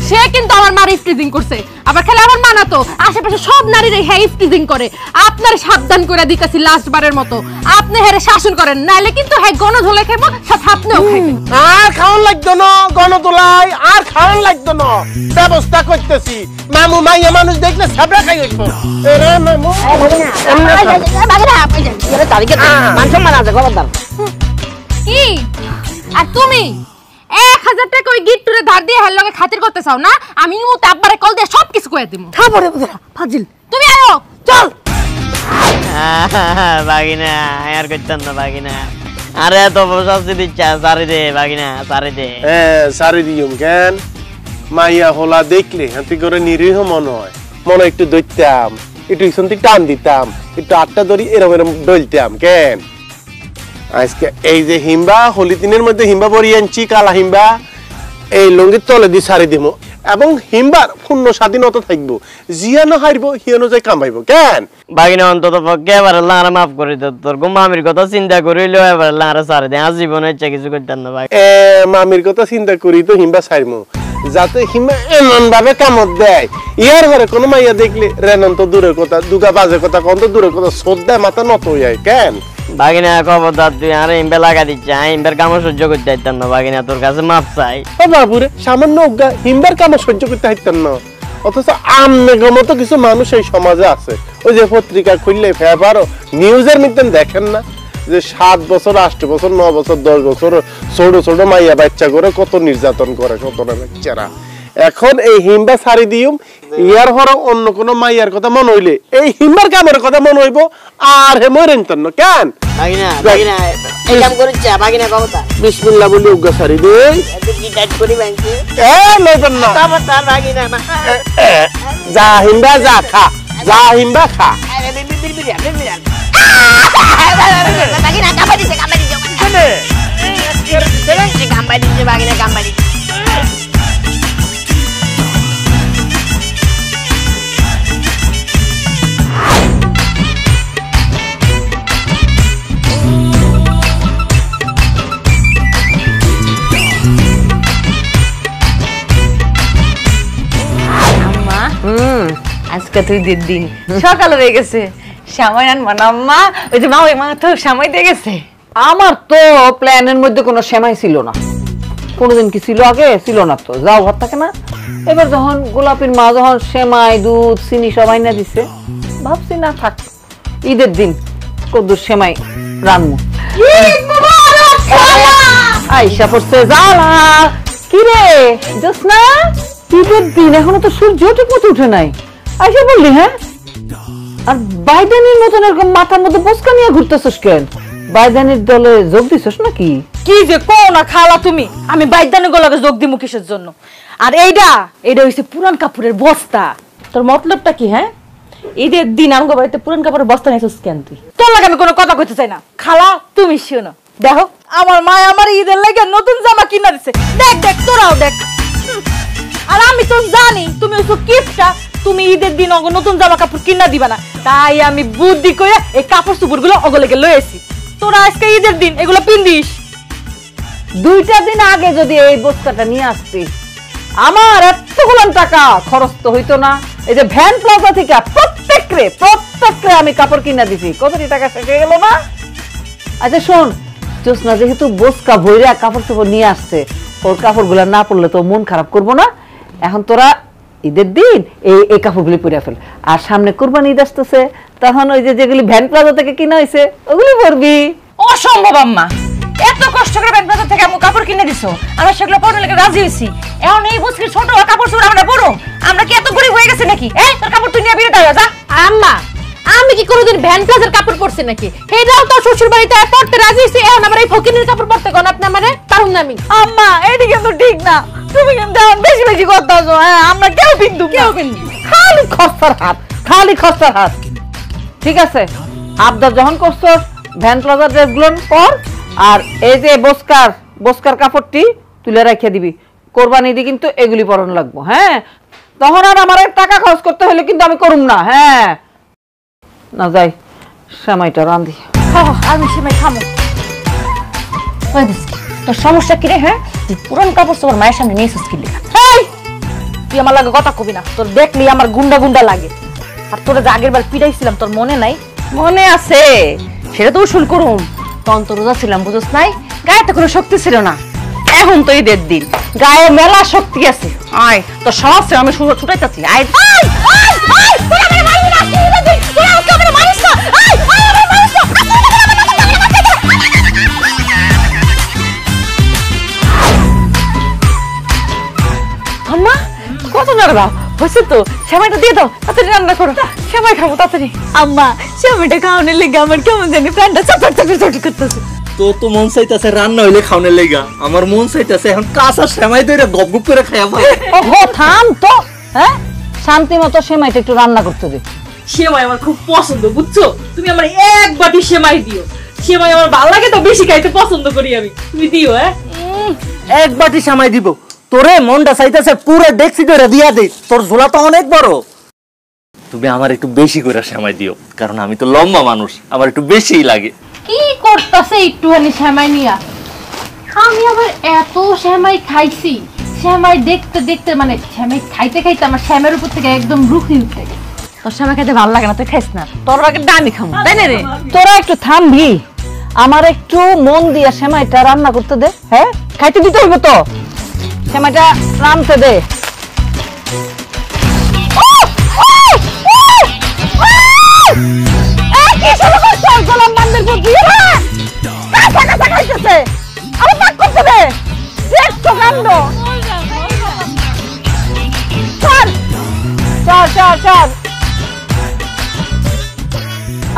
সে কিন্তু আমার মার ইফটিজিং করছে, আবার খেলে আমার মানা তো আশেপাশে সব নারীরা হ্যাঁ ইফটিজিং করে। আপনার সাবধান করে দিতেছি লাস্ট বারের মতো, আপনি হেরে শাসন করেন, নাইলে কিন্তু হ্যাঁ গণধোলা খাইবো, সাথে আপনিও খাইবেন। আর খাওয়ান লাগতো না গণতোলাই, আর খাওয়ান লাগতো না, ব্যবস্থা করতেছি। মামু মাইয়া মানুষ দেখলে সাবরা খাই উঠবো। এরে মামু কি আর তুমি 1000 টাকা ওই গিট্টুরে ধার দিয়ে হের লগে খাতির করতে চাও না? আমি ও তাব্বারে কল দিয়ে সবকিছু কইয়া দিমু। তারপরে ফাজিল তুমি আয়ো, চল। বাগিনা আর করতেন না বাগিনা, আরে তো বসাচ্ছি দিচ্ছা সারি দে বাগিনা, সারি দে। হ্যাঁ সারি দিম কেন? মাইয়া হলা দেখলে হাতি করে নিরীহ মনে হয়, মনে একটু দইতাম, একটু ইসন থেকে টান দিতাম, একটু আটটা ধরি এরম এরম ডলতাম কেন? আজকে এই যে হিম্বা হোলি দিনের মধ্যে হিম্বা পরিয়ে আনছি, কালা হিম্বা, এই লঙ্গির তলে দিয়ে সারি দিব এবং হিম্বার পূর্ণ স্বাধীনতা থাকবো, জিয়ানো হারবো হিয়ানো যাই কামাইবো কেন? বাগিনা অন্তত পক্ষে এবার লাঙারা মাফ করে দে, তোর মামির কথা চিন্তা করিলেও এবার লাঙারা সারি দে, আজ জীবনে ইচ্ছা কিছু করতেন না ভাই। মামির কথা চিন্তা করি তো হিম্বা সারমু, যাতে হিম্বা এমন ভাবে কামত দেয় ইয়ার ঘরে কোনো মাইয়া দেখলে রেনন তো দূরের কথা, দুগা বাজে কথা কন তো দূরের কথা, শ্রদ্ধা মাথা নত হয়ে যায় কেন? বাগিনা খবরদার তুই আর ইম্বে লাগা দিচ্ছে, ইম্বের কামও সহ্য করতে পারতাম না বাগিনা, তোর কাছে মাপ চাই। ও বাবুরে সামান্য অজ্ঞা হিম্বার কামও সহ্য করতে পারতাম না, অথচ আমনেগো মতো কিছু মানুষ এই সমাজে আছে, ওই যে পত্রিকা খুললে পেপারও নিউজের মধ্যে দেখেন না যে 7 বছর 8 বছর 9 বছর 10 বছর ছোট ছোট মাইয়া বাচ্চা করে কত নির্যাতন করে কত বাচ্চারা। এখন এই হিম্বা সারি দিউম, ইয়ার হর অন্য কোন মাইয়ার কথা মনে হইলে এই হিম্বার কামের কথা মনে হইব, আর হে মরেন তো কেন? বাগিনা বাগিনা এই কাম করিস বাগিনা কথা বিসমিল্লাহ বলি উগ্র সারি দে, কি টাইট করি ব্যাংকে লইবেন না খবরদার বাগিনা না, যা হিম্বা যা খা, যা হিম্বা খা। বাগিনা কামবা দিছে কামবা দিছে বাগিনা কামবা দিছে। আজকে তুই দিন সকাল হয়ে গেছে, সময় আনবো না আম্মা? ওই যে মা ওই মা তো সময় দিয়ে গেছে। আমার তো প্ল্যানের মধ্যে কোনো সেমাই ছিল না, কোনোদিন কি ছিল? আগে ছিল না তো, যাও ঘর থাকে না। এবার যখন গোলাপির মা যখন সেমাই দুধ চিনি সবাই না দিছে, ভাবছি না থাক ঈদের দিন কদ্দুর সেমাই রান্নু। আইসা পড়ছে জ্বালা। কি রে জোসনা, ঈদের দিন এখনো তো সূর্য ঠিক মতো উঠে নাই, আইসা বললি? হ্যাঁ, আর বাইডেনের মতন এরকম মাথার মধ্যে বসকা নিয়ে ঘুরতেছিস কেন? বাইডেনের দলে যোগ দিছিস নাকি? কি যে কো না খালা তুমি, আমি বাইদানের গলাকে যোগ দিমু কিসের জন্য? আর এইটা হইছে পুরান কাপড়ের বস্তা। তোর মতলবটা কি? হ্যাঁ, ঈদের দিন আমগো বাড়িতে পুরান কাপড়ের বস্তা নিয়েছিস কেন তুই? তোর লাগে আমি কোনো কথা কইতে চাই না। খালা তুমি শোনো, দেখো আমার মা আমার ঈদের লাগে নতুন জামা কিনা দিছে, দেখ দেখ তোরাও দেখ। আর আমি তো জানি তুমি ওই কিপটা, তুমি ঈদের দিন অগ নতুন জামা কাপড় কিনা দিবা না, তাই আমি বুদ্ধি করে এই কাপড় চোপড় গুলো অগলেকে লয়ে এসি। তোরা আজকে ঈদের দিন এগুলো পিন্দিস। 2টা দিন আগে যদি এই বস্তাটা নিয়ে আসতিস, আমার এতগুলো টাকা খরচ তো হইতো না। এই যে ভ্যান প্লাজা থেকে প্রত্যেকরে আমি কাপড় কিনা দিছি, কতটি টাকা শেষ হয়ে গেল না? আচ্ছা শোন জোসনা, যেহেতু বস্কা ভইরা কাপড় চোপড় নিয়ে আসছে, ওর কাপড়গুলা না পরলে তো মন খারাপ করবো না? এখন তোরা ঈদের দিন এই কাপড়গুলি পরে ফেল, আর সামনে কুরবানি ঈদ আসতেছে, তখন ওই যে যেগুলি ভ্যান প্লাজা থেকে কিনা হয়েছে ওগুলি পরবি। অসম্ভব আম্মা, এত কষ্ট করে ভ্যান প্লাজা থেকে আমি কাপড় কিনে দিছো, আমরা সেগুলো পরতে লেগে রাজি হয়েছি। এখন এই বছর ছোট কাপড় চোপড় আমরা পরো? আমরা কি এত গরিব হয়ে গেছে নাকি? এই তোর কাপড় তুই নিয়ে বিয়ে দাও যা। আম্মা আমি কি কোনোদিন ভ্যান প্লাজার কাপড় পরছি নাকি? এটাও তো শ্বশুর বাড়িতে পড়তে রাজি হইছে, এখন আবার এই ফকিনের কাপড় পরতে কোন আপনি আমারে পারুম না আমি। আম্মা এটি কিন্তু ঠিক না, তুমি কিন্তু এখন বেশি বেশি করতেছো। হ্যাঁ আমরা কেউ বিন্দু খালি খস্তার হাত, খালি খস্তার হাত। ঠিক আছে, আবদার যখন করছো ভ্যান প্লাজার ড্রেসগুলো পর, আর এই যে বস্কার কাপড়টি তুলে রেখে দিবি। কোরবানি দিয়ে কিন্তু এগুলি পরন লাগবো। হ্যাঁ, তখন আর আমার টাকা খরচ করতে হলে কিন্তু আমি করুম না। হ্যাঁ না, যাই সেমাইটা রাঁধি। আমি সেমাই খামো। ওই দিস তোর সমস্যা কি রে? হ্যাঁ তুই পুরান কাপড় তোর মায়ের সামনে নিয়ে এসেছিস কি লেখা? তুই আমার লাগে কথা কবি না, তোর দেখলি আমার গুন্ডা গুন্ডা লাগে। আর তোর যে আগের বার পিটাইছিলাম তোর মনে নাই? মনে আছে, সেটা তো উসুল করুম। তখন তো রোজা ছিলাম, বুঝছ নাই? গায়ে তো কোনো শক্তি ছিল না। এখন তো ঈদের দিন, গায়ে মেলা শক্তি আছে। আয় তোর সমস্যা আমি ছুটাইতেছি। আয় আম্মা কত নাড়বা হয়েছে তো, সেমাইটা দিয়ে দাও, তাড়াতাড়ি রান্না করো, সেমাই খাবো তাড়াতাড়ি। আম্মা সেমাইটা খাওয়ানোর লেগে আমার কেমন জানি প্রাণটা চাপড় চাপড় চটি করতেছে। তো মন চাইতেছে রান্না হইলে খাওয়ানোর লেগা, আমার মন চাইতেছে এখন কাঁচা সেমাই ধরে গপ গপ করে খাইয়া পাই। ওহো থাম তো। হ্যাঁ, শান্তি মতো সেমাইটা একটু রান্না করতে দে। সেমাই আমার খুব পছন্দ, বুঝছো? তুমি আমার এক বাটি সেমাই দিও। সেমাই আমার ভালো লাগে তো, বেশি খাইতে পছন্দ করি আমি। তুমি দিও। হ্যাঁ, এক বাটি সেমাই দিব। তোরে মনটা চাইতেছে পুরো ডেক্সি ধরে দিয়া দে, তোর ঝোলা তো অনেক বড়। তুমি আমার একটু বেশি করে সেমাই দিও, কারণ আমি তো লম্বা মানুষ, আমার একটু বেশিই লাগে। কি করতেছে একটুখানি সেমাই নিয়া? আমি আবার এত সেমাই খাইছি, সেমাই দেখতে দেখতে মানে সেমাই খাইতে খাইতে আমার সেমাইয়ের উপর থেকে একদম রুখি উঠতে গেছে। তোর সেমাই খাইতে ভালো লাগে না, তুই খাইস না। তোর আগে আমি খাবো, তাই না রে? তোরা একটু থামবি, আমার একটু মন দিয়া সেমাইটা রান্না করতে দে। হ্যাঁ, খাইতে দিতে হইব তো, সেমাইটা রাঁধতে দে।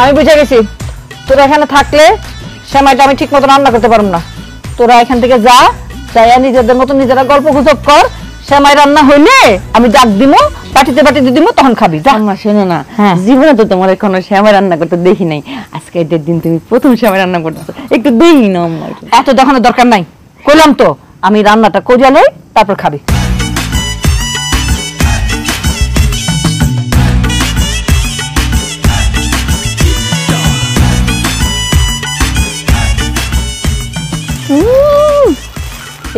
আমি বুঝে গেছি, তোরা এখানে থাকলে সেমাইটা আমি ঠিক মতো রান্না করতে পারবো না। তোরা এখান থেকে যা, যাইয়া নিজেদের মতো নিজেরা গল্প গুজব কর। সেমাই রান্না হইলে আমি ডাক দিব, বাটিতে বাটিতে দিব, তখন খাবি। আম্মা শোনো না, জীবনে তো তোমার কোনো সেমাই রান্না করতে দেখি নাই, আজকে ঈদের দিন তুমি প্রথম সেমাই রান্না করতেছো, একটু দেখি না আম্মা। এত দেখানোর দরকার নাই, কইলাম তো আমি রান্নাটা করিয়া লই, তারপর খাবি।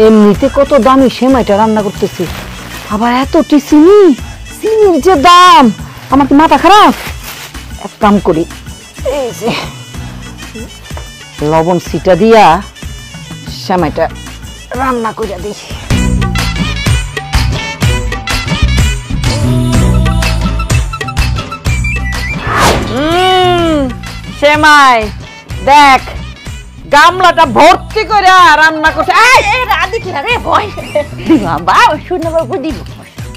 এমনিতে কত দামি সেমাইটা রান্না করতেছি, আবার এতটি চিনি, চিনির যে দাম, আমার কি মাথা খারাপ? এক কাম করি, এই যে লবণ সিটা দিয়া সেমাইটা রান্না করিয়া দিই। সেমাই দেখ, গামলাটা ভর্তি করে রান্না করছে।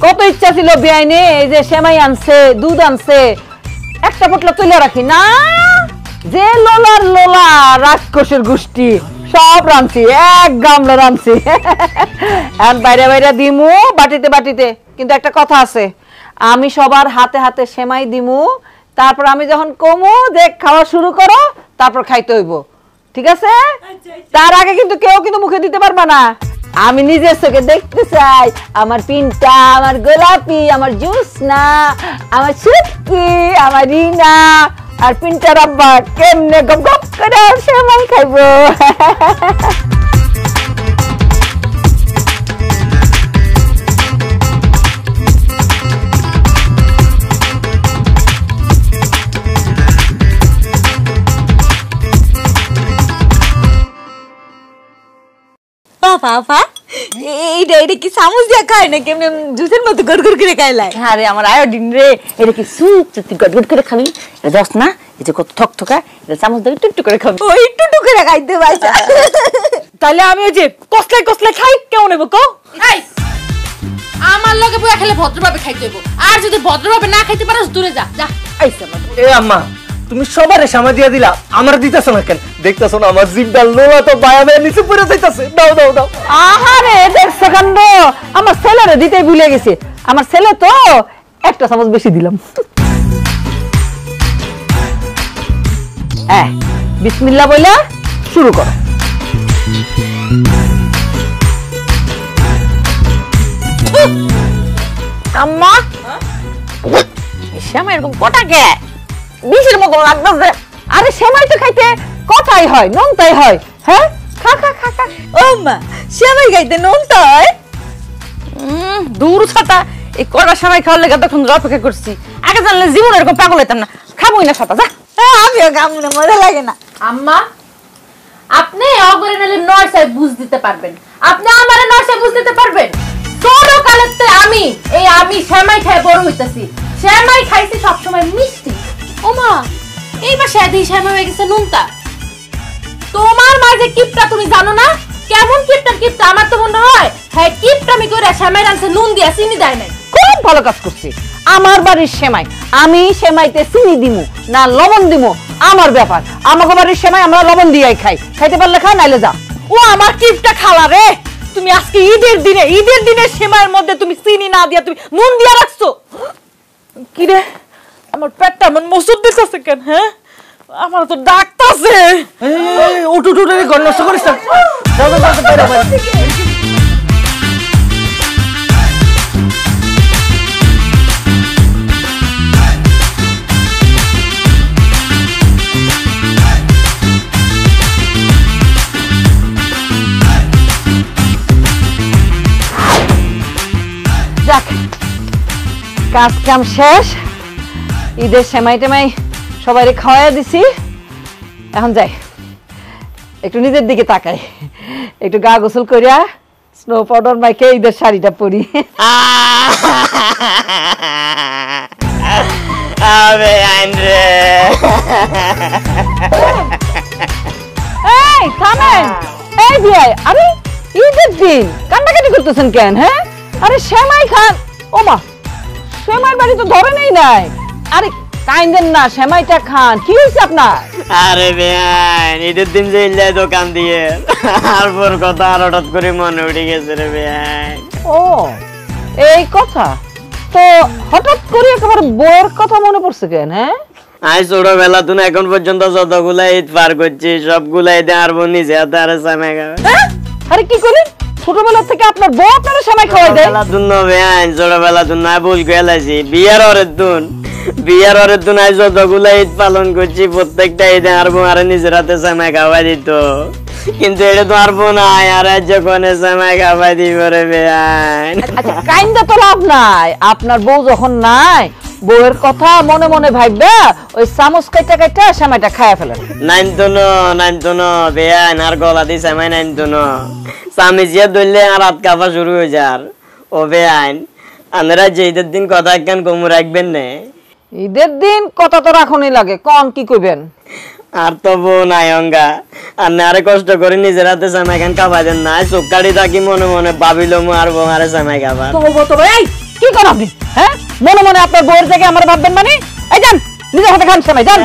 কত ইচ্ছা ছিল বিয়াইনে, এই যে সেমাই আনছে, দুধ আনছে, একটা পোটলা তুলে রাখি না, যে লোলার লোলা রাক্ষসের গোষ্ঠী সব রাঁধছি, এক গামলা রাঁধছি। আর বাইরে বাইরে দিমু বাটিতে বাটিতে, কিন্তু একটা কথা আছে, আমি সবার হাতে হাতে সেমাই দিমু, তারপর আমি যখন কমু যে খাওয়া শুরু করো, তারপর খাইতে হইব, ঠিক আছে? তার আগে কিন্তু কেউ কিন্তু মুখে দিতে পারবা না। আমি নিজের চোখে দেখতে চাই আমার পিনটা, আমার গোলাপি, আমার জুসনা, আমার সুটকি, আমার রিনা আর পিনটার আব্বা কেমনে গপ গপ করে সেমাই খাইবো। পাপা এইটা কি চামচ দিয়ে খায় না, কেমন জুসের মতো গড় গড় করে খাইলাই? আরে আমার আয়োডিন রে, এটা কি সুপ তুই গড় গড় করে খাবি? দশ না, এই যে কত থক থকা, এটা চামচ দিয়ে টুকটুক করে খাবি। ওই টুকটুক করে খাইতে পারছা? তাহলে আমি ওই যে কসলাই কসলাই খাই, কেমন হইব কও? আমার লগে বইয়া খেলে ভদ্রভাবে খাইতে হইব, আর যদি ভদ্রভাবে না খাইতে পারোস দূরে যা যা। আইছে আমার এ আম্মা তুমি সবারে সামা দিয়া দিলা, আমার দিতেছ না কেন? দেখতেছ না আমার জিভটা লোলা তো বায়া বায়া নিচে পড়ে যাইতাছে। দাও দাও দাও। আহারে দেখছ কাণ্ড, আমার ছেলেরে দিতেই ভুলে গেছে। আমার ছেলে তো একটা চামচ বেশি দিলাম। বিসমিল্লাহ বইলা শুরু করো। আম্মা শ্যামা এরকম কটা কে বিষের মতো লাগতেছে। আরে সেমাই তো খাইতে কথাই হয়, নুন তাই হয়। হ্যাঁ খা খা খা খা। ও মা শ্যামাই খাইতে নুন তাই? দূর ছাতা, এই কটা সময় খাওয়ার লেগে তখন অপেক্ষা করছি। আগে জানলে জীবন এরকম পাগল হইতাম না। খাবোই না ছাতা, যা। আমিও খাবো না, মজা লাগে না। আম্মা আপনি অগরে নালে নরসাই বুঝ দিতে পারবেন, আপনি আমারে নরসাই বুঝ দিতে পারবেন। ছোট কালেতে আমি সেমাই খাই বড় হইতাছি, সেমাই খাইছি সব সময় মিষ্টি। ওমা এইবার শাদি সেমাই হয়ে গেছে নুনতা। তোমার মাঝে কিপটা তুমি জানো না? কেমন কিপটা আমার তো মনে হয় হ্যাঁ কিপটামি করে সেমাই রানছে নুন দিয়া চিনি দেয় নাই। খুব ভালো কাজ করছি। আমার বাড়ির সেমাই, আমি সেমাইতে চিনি দিমু না লবণ দিমু আমার ব্যাপার। আমাকে বাড়ির সেমাই আমরা লবণ দিয়াই খাই, খাইতে পারলে খা, নাইলে যা। ও আমার কিপটা খালা রে, তুমি আজকে ঈদের দিনে সেমাইয়ের মধ্যে তুমি চিনি না দিয়া তুমি নুন দিয়া রাখছো। কি রে আমার পেটটা এমন মসুর দিতেছে কেন? হ্যাঁ আমার তো ডাকতাছে। উঠ উঠ উঠ, ঘর নষ্ট করিস না। যাও যাও যাও, বাইরে বাইরে। যাক কাজ কাম শেষ, ঈদের সেমাই টেমাই সবাই খাওয়াই দিছি। এখন যাই একটু নিজের দিকে তাকাই, একটু গা গোসল করিয়া স্নো পাউডার মাইকে ঈদের শাড়িটা পরি। এই থামেন, এই বিয়াই, আরে ঈদের দিন কান্নাকাটি করতেছেন কেন? হ্যাঁ আরে সেমাই খান। ওমা সেমাই বাড়ি তো ধরে নেই নাই। আরে কাইন্দেন না, সেমাইটা খান। কি হয়েছে আপনার? আরে বেয়ান ঈদের দিন যে ইল্লাই দোকান দিয়ে আর পর কথা আর হঠাৎ করে মনে উঠে গেছে রে বেয়ান। ও এই কথা তো হঠাৎ করে একেবারে বউয়ের কথা মনে পড়ছে কেন? হ্যাঁ আমি ছোটবেলা তুই এখন পর্যন্ত যতগুলা ঈদ পার করছি সবগুলা ঈদে আর বোন নিজে হাতে আরে সেমাই খাবে। আরে কি করলেন? ছোটবেলা থেকে আপনার বউ আপনারা সেমাই খাওয়াই দেয়? ছোটবেলা তুই না ভুল গেলাছি বিয়ার ওরে তুই নাই যতগুলা ঈদ পালন করছি প্রত্যেকটা ঈদে আর বোন আরে নিজের হাতে সেমাই খাওয়াই দিত, কিন্তু এটা তো আর বোন নাই আর যখন সেমাই খাওয়াই দিব রে বেয়ান। আচ্ছা কাইন্দা তো লাভ নাই, আপনার বউ যখন নাই বউয়ের কথা মনে মনে ভাববা ওই চামচ কাইটা কাইটা সেমাইটা খায়া ফেলেন। নাইন তো বেয়ান আর গলা দি সেমাই নাইন তো চামিচিয়া ধরলে আর হাত কাঁপা শুরু হয়ে যার। ও বেআইন আমরা যে ঈদের দিন কথা একখান কমু রাখবেন না? ঈদের দিন কথা তো রাখনই লাগে, কোন কি কইবেন? আর তো বউ নাই অঙ্গা আর না আরে কষ্ট করে নিজের হাতে সেমাই খান খাওয়াই দেন না, চোখ কাটি থাকি মনে মনে ভাবিল মু আর বউ আরে সেমাই খাবার। এই কি করেন আপনি? হ্যাঁ মনে মনে আপনার বউয়ের জায়গায় আমার ভাববেন মানে? এই যান নিজের হাতে খান সেমাই যান।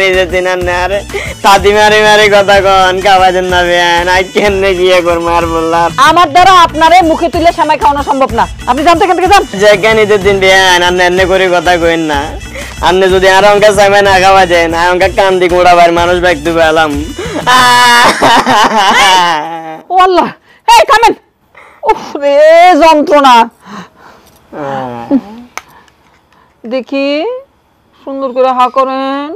ঈদের দিন আর না আরে তাতি মারি মারি কথা কন খাওয়াই দেন না বেআইন। আই কেন গিয়ে করবো আর বললাম আমার দ্বারা আপনারে মুখে তুলে সেমাই খাওয়ানো সম্ভব না, আপনি জানতে এখান থেকে যান। যেখানে ঈদের দিন বেআইন আর এনে করে কথা কইন না। আপনি যদি আর অঙ্কা সেমাই না খাওয়া দেন আর অঙ্কা কান দিক মোড়াবার মানুষ ব্যক্তি পেলাম। ও আল্লাহ, এই থামেন। উফ রে যন্ত্রণা। দেখি সুন্দর করে হা করেন।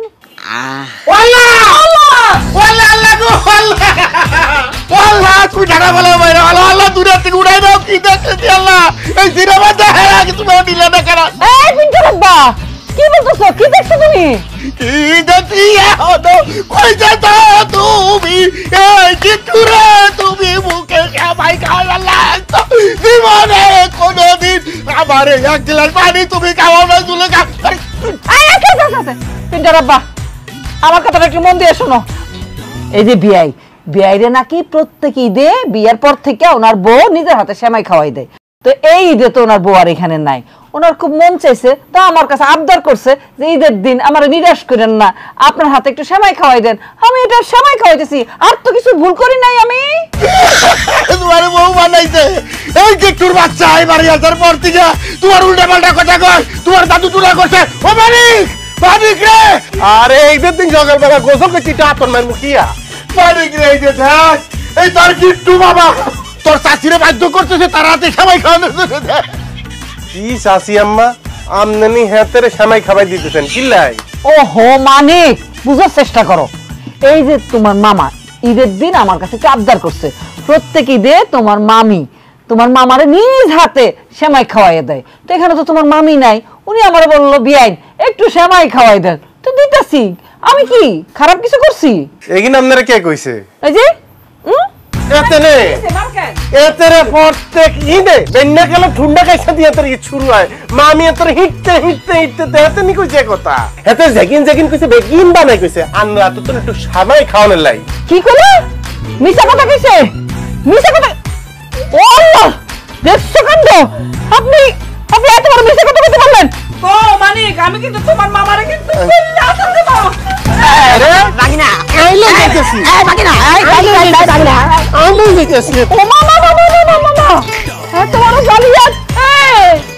কি বলতেছো? কি দেখছো তুমি? তুমি মুখে সবাই খাওয়া জীবনে কোনদিন আমার এক গ্লাস পানি তুমি খাওয়া না তুলে পিন্টার আব্বা আমার কথাটা একটু মন দিয়ে শোনো। এই যে বিয়াই বিয়াইরে নাকি প্রত্যেক ঈদে বিয়ের পর থেকে ওনার বউ নিজের হাতে সেমাই খাওয়াই দেয়। তো এই ঈদে তো ওনার বউ আর এখানে নাই, ওনার খুব মন চাইছে, তা আমার কাছে আবদার করছে যে ঈদের দিন আমার নিরাশ করেন না, আপনার হাতে একটু সেমাই খাওয়াই দেন। আমি এটা সেমাই খাওয়াইতেছি, আর তো কিছু ভুল করি নাই আমি। তোমার বউ বানাইছে এই যে তোর বাচ্চা এই বাড়ি আসার পর থেকে তোমার উল্টা পাল্টা কথা কয়, তোমার দাদু তুলা করছে। ও মানিক, মানিক রে, আরে ঈদের দিন সকালবেলা গোসল করছি আতর মার মুখিয়া। মানিক রে, এই যে দেখ, এই তোর কিট্টু বাবা তোর চাচিরে বাধ্য করতেছে তার হাতে সেমাই খাওয়ানোর জন্য। কি চাচি আম্মা আমদানি হাতের সেমাই খাওয়াই দিতেছেন কিল্লাই? ওহো মানিক, বুঝার চেষ্টা করো। এই যে তোমার মামা ঈদের দিন আমার কাছে কি আবদার করছে, প্রত্যেক ঈদে তোমার মামি তোমার মামারে নিজ হাতে সেমাই খাওয়াই দেয়। তো এখানে তো তোমার মামি নাই, উনি আমার বললো বিয়াইন একটু সেমাই খাওয়াই দেন, তো দিতেছি। আমি কি খারাপ কিছু করছি? এগিন আপনারা কে কইছে? এই যে প্রত্যেক ঈদে বেন্না গেল ঠুন্ডা খাইছে দিয়ে তোর ঈদ শুরু হয়। মামি তোর হিটতে হিটতে হিটতে দেহাতে নি কইছে কথা, হেতে জেগিন জেগিন কইছে বেগিন বানাই কইছে আনরা তো তোর একটু সামাই খাওয়ানোর লাই। কি কইলে? মিছা কথা কইছে, মিছা কথা। ও আল্লাহ, দেখছো কাণ্ড, আপনি আপনি এত বড় মিছা কথা কইতে পারলেন? ও মানিক, আমি কিন্তু তোমার মামারে কিন্তু আসল দেব। আরে বাগিনা আইলো যাইতেছি, এই বাগিনা এই বাগিনা আইলো যাইতেছি। ও মামা মামা মামা মামা, এত বড় জালিয়াত।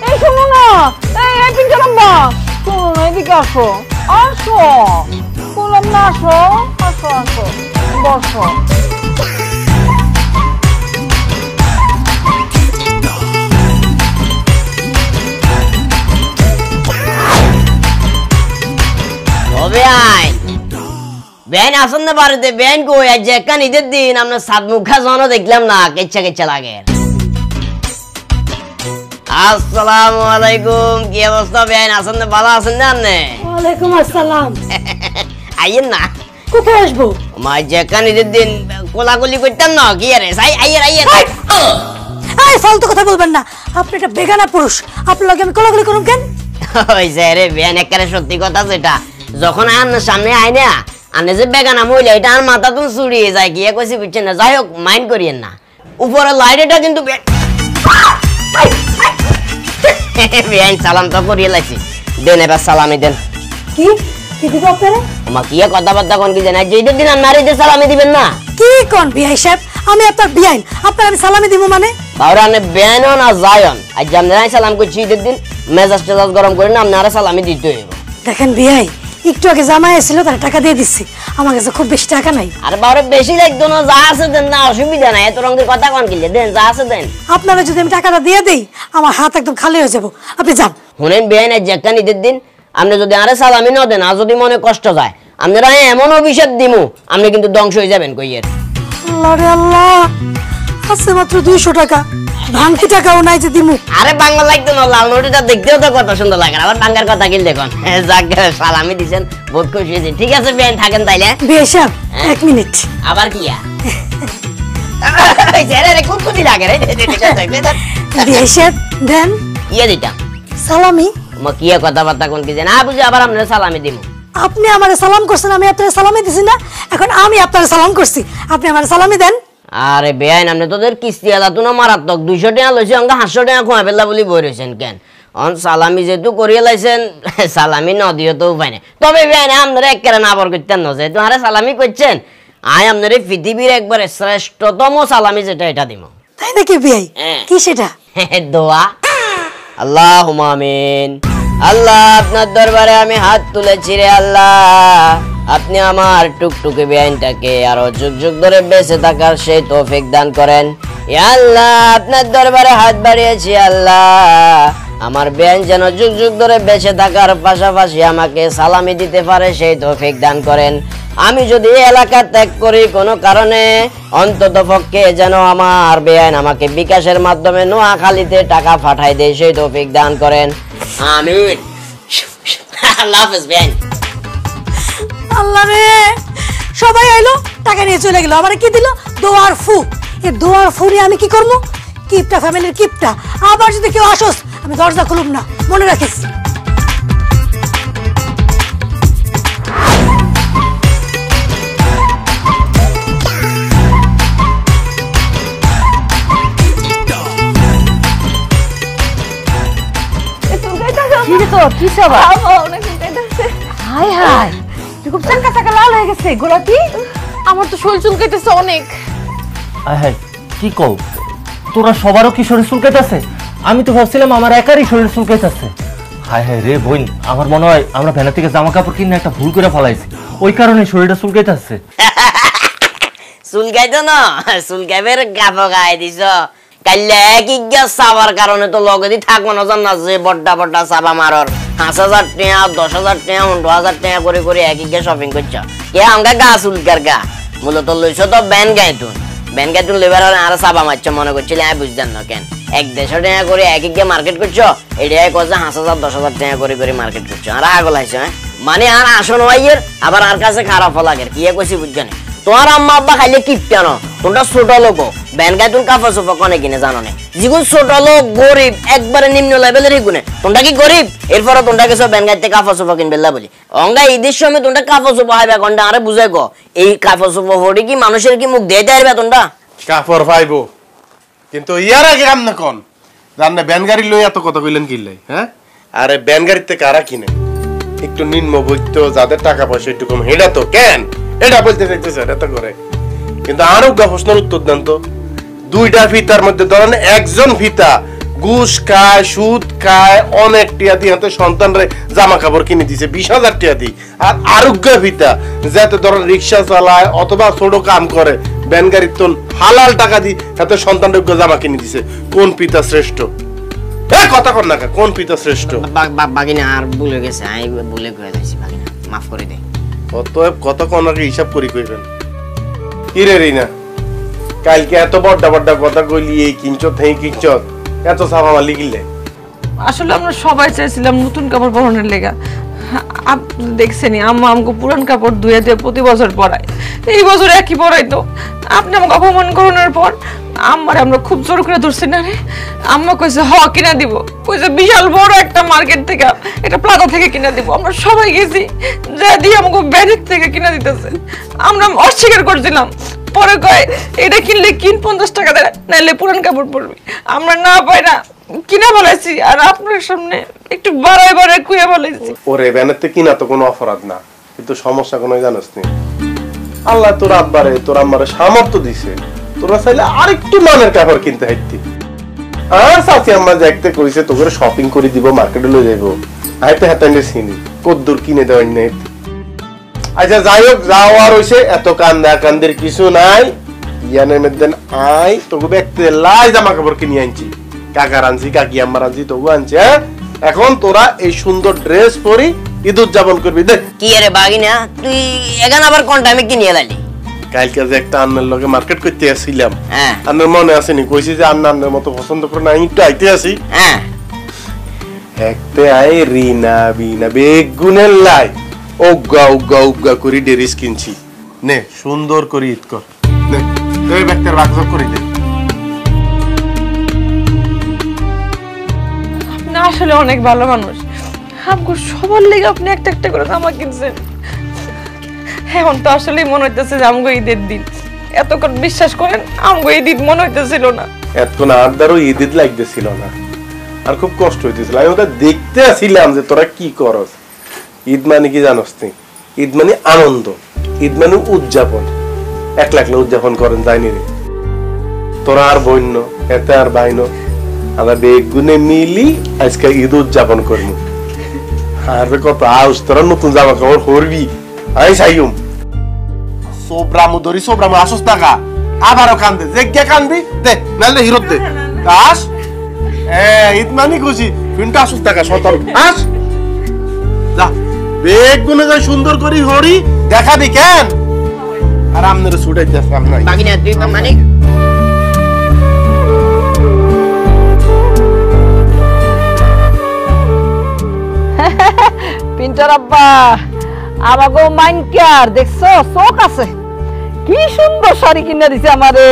এই শুনো না, এই পিন্টু মামা, শুনো না, এদিকে আসো, আসো, বললাম না আসো, আসো আসো, বসো। বেন আসেন না বাড়িতে? বেন কই? আজ একখান ঈদের দিন আপনার সাত মুখা জনও দেখলাম না, কেচ্ছা কেচ্ছা লাগে। আসসালামু আলাইকুম, কি অবস্থা বেন? আসেন না, ভালো আছেন না আপনি? ওয়ালাইকুম আসসালাম। আইয়েন না। কোথায় আসবো? মা একখান ঈদের দিন কোলাকুলি করতেন না, কি আরে আইয়ের আইয়ের। এই ফালতু কথা বলবেন না, আপনি একটা বেগানা পুরুষ, আপনার লগে আমি কোলাকুলি করুম কেন? হইছে রে বেন, একেবারে সত্যি কথা যেটা, যখন আপনার সামনে আয় না আনে যে বেগানা মহিলা, এটা আর মাথা তো চুরিয়ে যায়, গিয়ে কইছি বুঝছেন না। যাই হোক, মাইন্ড করিয়েন না, উপরে লাইটটা কিন্তু বেআইন সালাম তো করিয়ে লাইছি। দেন এবার সালামি দেন। কি কি দিব আপনারা? আমা কি কথাবার্তা কোন কি জানা, যে ঈদের দিন আপনার ঈদের সালামি দিবেন না? কি কোন বিআই সাহেব, আমি আপনার বিআইন, আপনার আমি সালামি দিব মানে? বাবা আনে বেআইন না যায়ন, আজ আপনারাই সালাম করছি ঈদের দিন, মেজাজ টেজাজ গরম করে না আপনারা সালামি দিতে হইব। দেখেন বিআই, একটু আগে জামাই এসেছিল, তার টাকা দিয়ে দিচ্ছি, আমার কাছে খুব বেশি টাকা নাই। আরে বাবা বেশি লাগতো না, যা আছে দেন না, অসুবিধা নাই, এত রঙের কথা কোন কি, দেন যা আছে দেন। আপনারা যদি আমি টাকাটা দিয়ে দিই, আমার হাত একদম খালি হয়ে যাব, আপনি যান। শুনেন বেআইন, আজ একটা ঈদের দিন আপনি যদি আরে সালামি না দেন, আর যদি মনে কষ্ট যায়, আপনারা এমন অভিশাপ দিমু, আপনি কিন্তু ধ্বংস হয়ে যাবেন কইয়ের। আল্লাহ রে আল্লাহ, আছে মাত্র 200 টাকা, ভাঙতি টাকাও নাই যে দিমু। আরে বাংলা লাগতো না, লাল নোটিটা দেখতেও তো কত সুন্দর লাগে, আবার বাংলার কথা কি দেখুন। যাক সালামি দিছেন, বহুত খুশি হয়েছি। ঠিক আছে বেআইন, থাকেন তাইলে। বিআই সাহেব 1 মিনিট। আবার কিয়া কুতকুতি লাগে রে। বিআই সাহেব দেন। ইয়ে দিতাম সালামি। কিয়া কথাবার্তা কোন কি না বুঝে, আবার আপনার সালামি দিব। আপনি আমারে সালাম করছেন, আমি আপনার সালামি দিছি না, এখন আমি আপনার সালাম করছি, আপনি আমার সালামি দেন। আরে বেআইন, আপনি তোদের কিস্তি আলা তো না মারাত্মক, 200 টাকা লইছে, অঙ্ক 500 টাকা খোয়া ফেললা বলি বই রয়েছেন কেন? অন সালামি যেহেতু করিয়ে লাইছেন, সালামি ন দিও তো উপায় নেই। তবে বেআইন আপনারা একেবারে না বর করতেন না, যেহেতু আরে সালামি করছেন, আয় আপনার পৃথিবীর একবারে শ্রেষ্ঠতম সালামি যেটা, এটা দিব। তাই নাকি বিআই? কি সেটা? দোয়া। আল্লাহুম্মা আমিন। আল্লাহ, আপনার দরবারে আমি হাত তুলেছি রে আল্লাহ, আপনি আমার টুকটুকে বেআইনটাকে আরো যুগ যুগ ধরে বেঁচে থাকার সেই তৌফিক দান করেন। ইয়া আল্লাহ, আপনার দরবারে হাত বাড়িয়েছি আল্লাহ, আমার বেআইন যেন যুগ যুগ ধরে বেঁচে থাকার পাশাপাশি আমাকে সালামি দিতে পারে সেই তৌফিক দান করেন। আমি যদি এলাকা ত্যাগ করি কোনো কারণে, অন্তত পক্ষে যেন আমার বেআইন আমাকে বিকাশের মাধ্যমে নোয়াখালীতে টাকা পাঠাই দেয় সেই তৌফিক দান করেন। আমিন। আল্লাহ হাফেজ বেআইন। আল্লাহ রে, সবাই আইলো, টাকা নিয়ে চলে গেল, আমার কি দিল? দোয়ার ফু। এই দোয়ার ফু নিয়ে আমি কি করবো? কিপটা ফ্যামিলির কিপটা, আবার যদি কেউ আসোস আমি দরজা খুলুম না, মনে রাখিস। তো কি সবা অনেক চুলকাইতেছে। হাই হাই তুই খুব চাকা চাকা লাল হয়ে গেছে গোলাপি আমার তো শরীর চুলকাইতেছে অনেক। হ্যাঁ কি কও তোরা সবারও কি শরীর চুলকাইতেছে? আমি তো ভাবছিলাম আমার একারই শরীর চুলকাইতেছে। হায় হায় রে বোন, আমার মনে হয় আমরা ভ্যানের থেকে জামা কাপড় কিনে একটা ভুল করে ফেলাইছি, ওই কারণে শরীরটা চুলকাইতেছে। চুলকাইতো না, চুলকাইবের গাফ গায়ে দিছ কাইলে এক ইজ্ঞা চাবার কারণে তো লগেদি থাকবো না জান না যে বড্ডা বড্ডা চাবা মারর 5,000 টাকা 10,000 টাকা 15,000 টাকা করে করে এক ইজ্ঞা শপিং করছ কে আমগা গা চুলকার গা মূলত লইছ তো ব্যান গাইতুন ব্যান গাইতুন লেবার আর চাবা মারছ মনে করছিলে আমি বুঝজান না কেন 1,500 টাকা করে এক ইজ্ঞা মার্কেট করছো এটাই কইছে 5,000 10,000 টাকা করে করে মার্কেট করছো আর আগল আইছো হ্যাঁ মানে আর আসন ওয়াইয়ের আবার আর কাছে খারাপ লাগে কি কইছি বুঝজানি তোমার আম্মা আব্বা খাইলে কিপটা না তোমরা ছোট লোক ব্যান গায়ে তুমি কাপড় চোপড় কনে কিনে জানো না যেগুলো ছোট লোক গরিব একবারে নিম্ন লেভেলের গুনে তোমরা কি গরিব এরপরে তোমরা কিছু ব্যান গাইতে কাপড় চোপড় কিনবে বলি অঙ্গা ঈদের সময় তোমরা কাপড় চোপড় হাইবে ঘন্টা আরে বুঝাই গো এই কাপড় চোপড় হরি কি মানুষের কি মুখ দিয়ে দেবে তোমরা কাপড় পাইবো কিন্তু ইয়ার আগে কাম না কোন জাননা ব্যান গাড়ি লই এত কথা কইলেন কিল্লাই হ্যাঁ আরে ব্যান গাড়িতে কারা কিনে একটু নিম্নবিত্ত যাদের টাকা পয়সা একটু কম হেডা তো কেন এটা বলতে চাইতেছে এটা তো করে কিন্তু আরো প্রশ্নের উত্তর দেন তো দুইটা ফিতার মধ্যে ধরেন একজন ফিতা ঘুষ খায় সুদ খায় অনেক টিয়া দিয়ে হাতে সন্তানরে জামা কাপড় কিনে দিছে 20,000 টাকা দিয়ে আর আরোগ্য ফিতা যাতে ধরেন রিক্সা চালায় অথবা ছোট কাম করে ব্যান গাড়ির তো হালাল টাকা দিয়ে হাতে সন্তানরে জামা কিনে দিছে কোন পিতা শ্রেষ্ঠ কথা কর না কোন পিতা শ্রেষ্ঠ বাগিনা আর ভুলে গেছে আমি ভুলে কয়ে দিয়েছি বাগিনা মাফ করে দে অতএব কত কোনাকে হিসাব করি কইবেন কি রে রিনা কালকে এত বড় বড় কথা কইলি এই কিঞ্চত হেই কিঞ্চত এত সাফা মালি গিলে আসলে আমরা সবাই চাইছিলাম নতুন কাপড় পরনের লেগা আপনি দেখছেনই আম্মা আমাকে পুরান কাপড় ধুয়ে দিয়ে প্রতি বছর পরায় এই বছর একই পরাইতো আপনি আমাকে অপমান করানোর পর আম্মারে আমরা খুব জোর করে ধরছি না রে আম্মা কইছে হ কিনা দিব কইছে বিশাল বড় একটা মার্কেট থেকে এটা প্লাজা থেকে কিনা দিব আমরা সবাই গেছি যা দিয়ে আমাকে ব্যারিক থেকে কিনা দিতেছে আমরা অস্বীকার করছিলাম পরে কয় এটা কিনলে কিন 50 টাকা দেয় নাইলে পুরান কাপড় পরবি আমরা না পাইরা কিনা বলেছি আর আপনার সামনে একটু বাড়াই বাড়াই কুয়া বলেছি ওরে ব্যানাতে কিনা তো কোনো অপরাধ না কিন্তু সমস্যা কোনো জানোস নি আল্লাহ তোর আব্বারে তোর আম্মারে সামর্থ্য দিছে তোরা চাইলে আরেকটু মানের কাপড় কিনতে হাইতি আর সাথে আম্মা দেখতে কইছে তোকে শপিং করে দিব মার্কেটে লই যাইবো আইতে হাতাইনে চিনি কদ্দুর কিনে দেওয়াই নাই আচ্ছা যাই হোক যাও আর হইছে এত কান্দা কান্দের কিছু নাই ইয়ানের মধ্যে আই তোকে দেখতে লাই জামা কাপড় কিনে আনছি কাকার আনছি কাকি আম্মার আনছি তোকে আনছি হ্যাঁ এখন তোরা এই সুন্দর ড্রেস পরি ঈদ উদযাপন করবি দেখ কি রে বাগিনা তুই এখানে আবার কোন টাইমে কিনে এলালি কালকে যে একটা আন্নার লগে মার্কেট করতে আসছিলাম হ্যাঁ আন্নার মনে আসেনি কইছি যে আন্নার মতো পছন্দ করে না একটু আইতে আসি হ্যাঁ একতে আই রিনা বিনা বেগুনের লাই ওগা ওগা ওগা করি ড্রেস কিনছি নে সুন্দর করে ঈদ কর নে এই ব্যাগটার বাক্স করে দে আপনি আসলে অনেক ভালো মানুষ আমগো সবার লেগে আপনি একটা একটা করে জামা কিনছেন এখন তো আসলেই মনে হইতেছে যে আমগো ঈদের দিন এতক্ষণ বিশ্বাস করেন আমগো এই ঈদ মনে হইতেছিল না এতক্ষণ আড্ডারও ঈদ ঈদ লাগতেছিল না আর খুব কষ্ট হইতেছিল আমি ওটা দেখতে আসছিলাম যে তোরা কি করস ঈদ মানে কি জানোস তুই ঈদ মানে আনন্দ ঈদ মানে উদযাপন একলা একলা উদযাপন করেন যায়নি রে তোরা আর বন্য এতে আর বাইন আমরা বেগুনে মিলি আজকে ঈদ উদযাপন করবো আর কত আউস তোরা নতুন জামা কাপড় করবি আই সাইম সোব্রামু ধরি সোব্রামু আসস টাকা আবারও কান্দে যে কান্দবি দে নালে হিরত দে আস ঈদ মানে খুশি ফিনটা আসস টাকা সতর আস যা বেগুনে যাই সুন্দর করি হরি দেখাবি কেন আর আমনের ছুটাই দে সামনে বাগিনা তুই মানে পিন্টার আব্বা আমাগো মাইনকার দেখছো চোখ আছে কি সুন্দর শাড়ি কিনে দিছে আমারে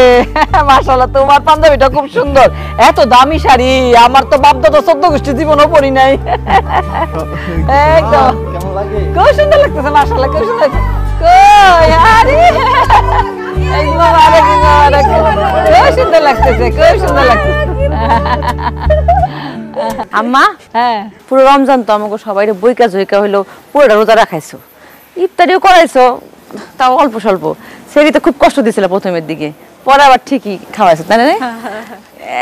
মাশাআল্লাহ তোমার পাঞ্জাবিটা খুব সুন্দর এত দামি শাড়ি আমার তো বাপ দাদা 14 গোষ্ঠী জীবনও পরি নাই একদম কেমন লাগে খুব সুন্দর লাগতেছে মাশাআল্লাহ খুব সুন্দর কই আরে একদম আরে খুব সুন্দর লাগতেছে খুব সুন্দর লাগতেছে আম্মা হ্যাঁ পুরো রমজান তো আমাকে সবাই বইকা জইকা হইলো পুরোটা রোজা রাখাইছো, ইফতারিও করাইছো, তাও অল্প স্বল্প। সেটি তো খুব কষ্ট দিছিল প্রথমের দিকে, পরে আবার ঠিকই খাওয়াইছো, তাই না?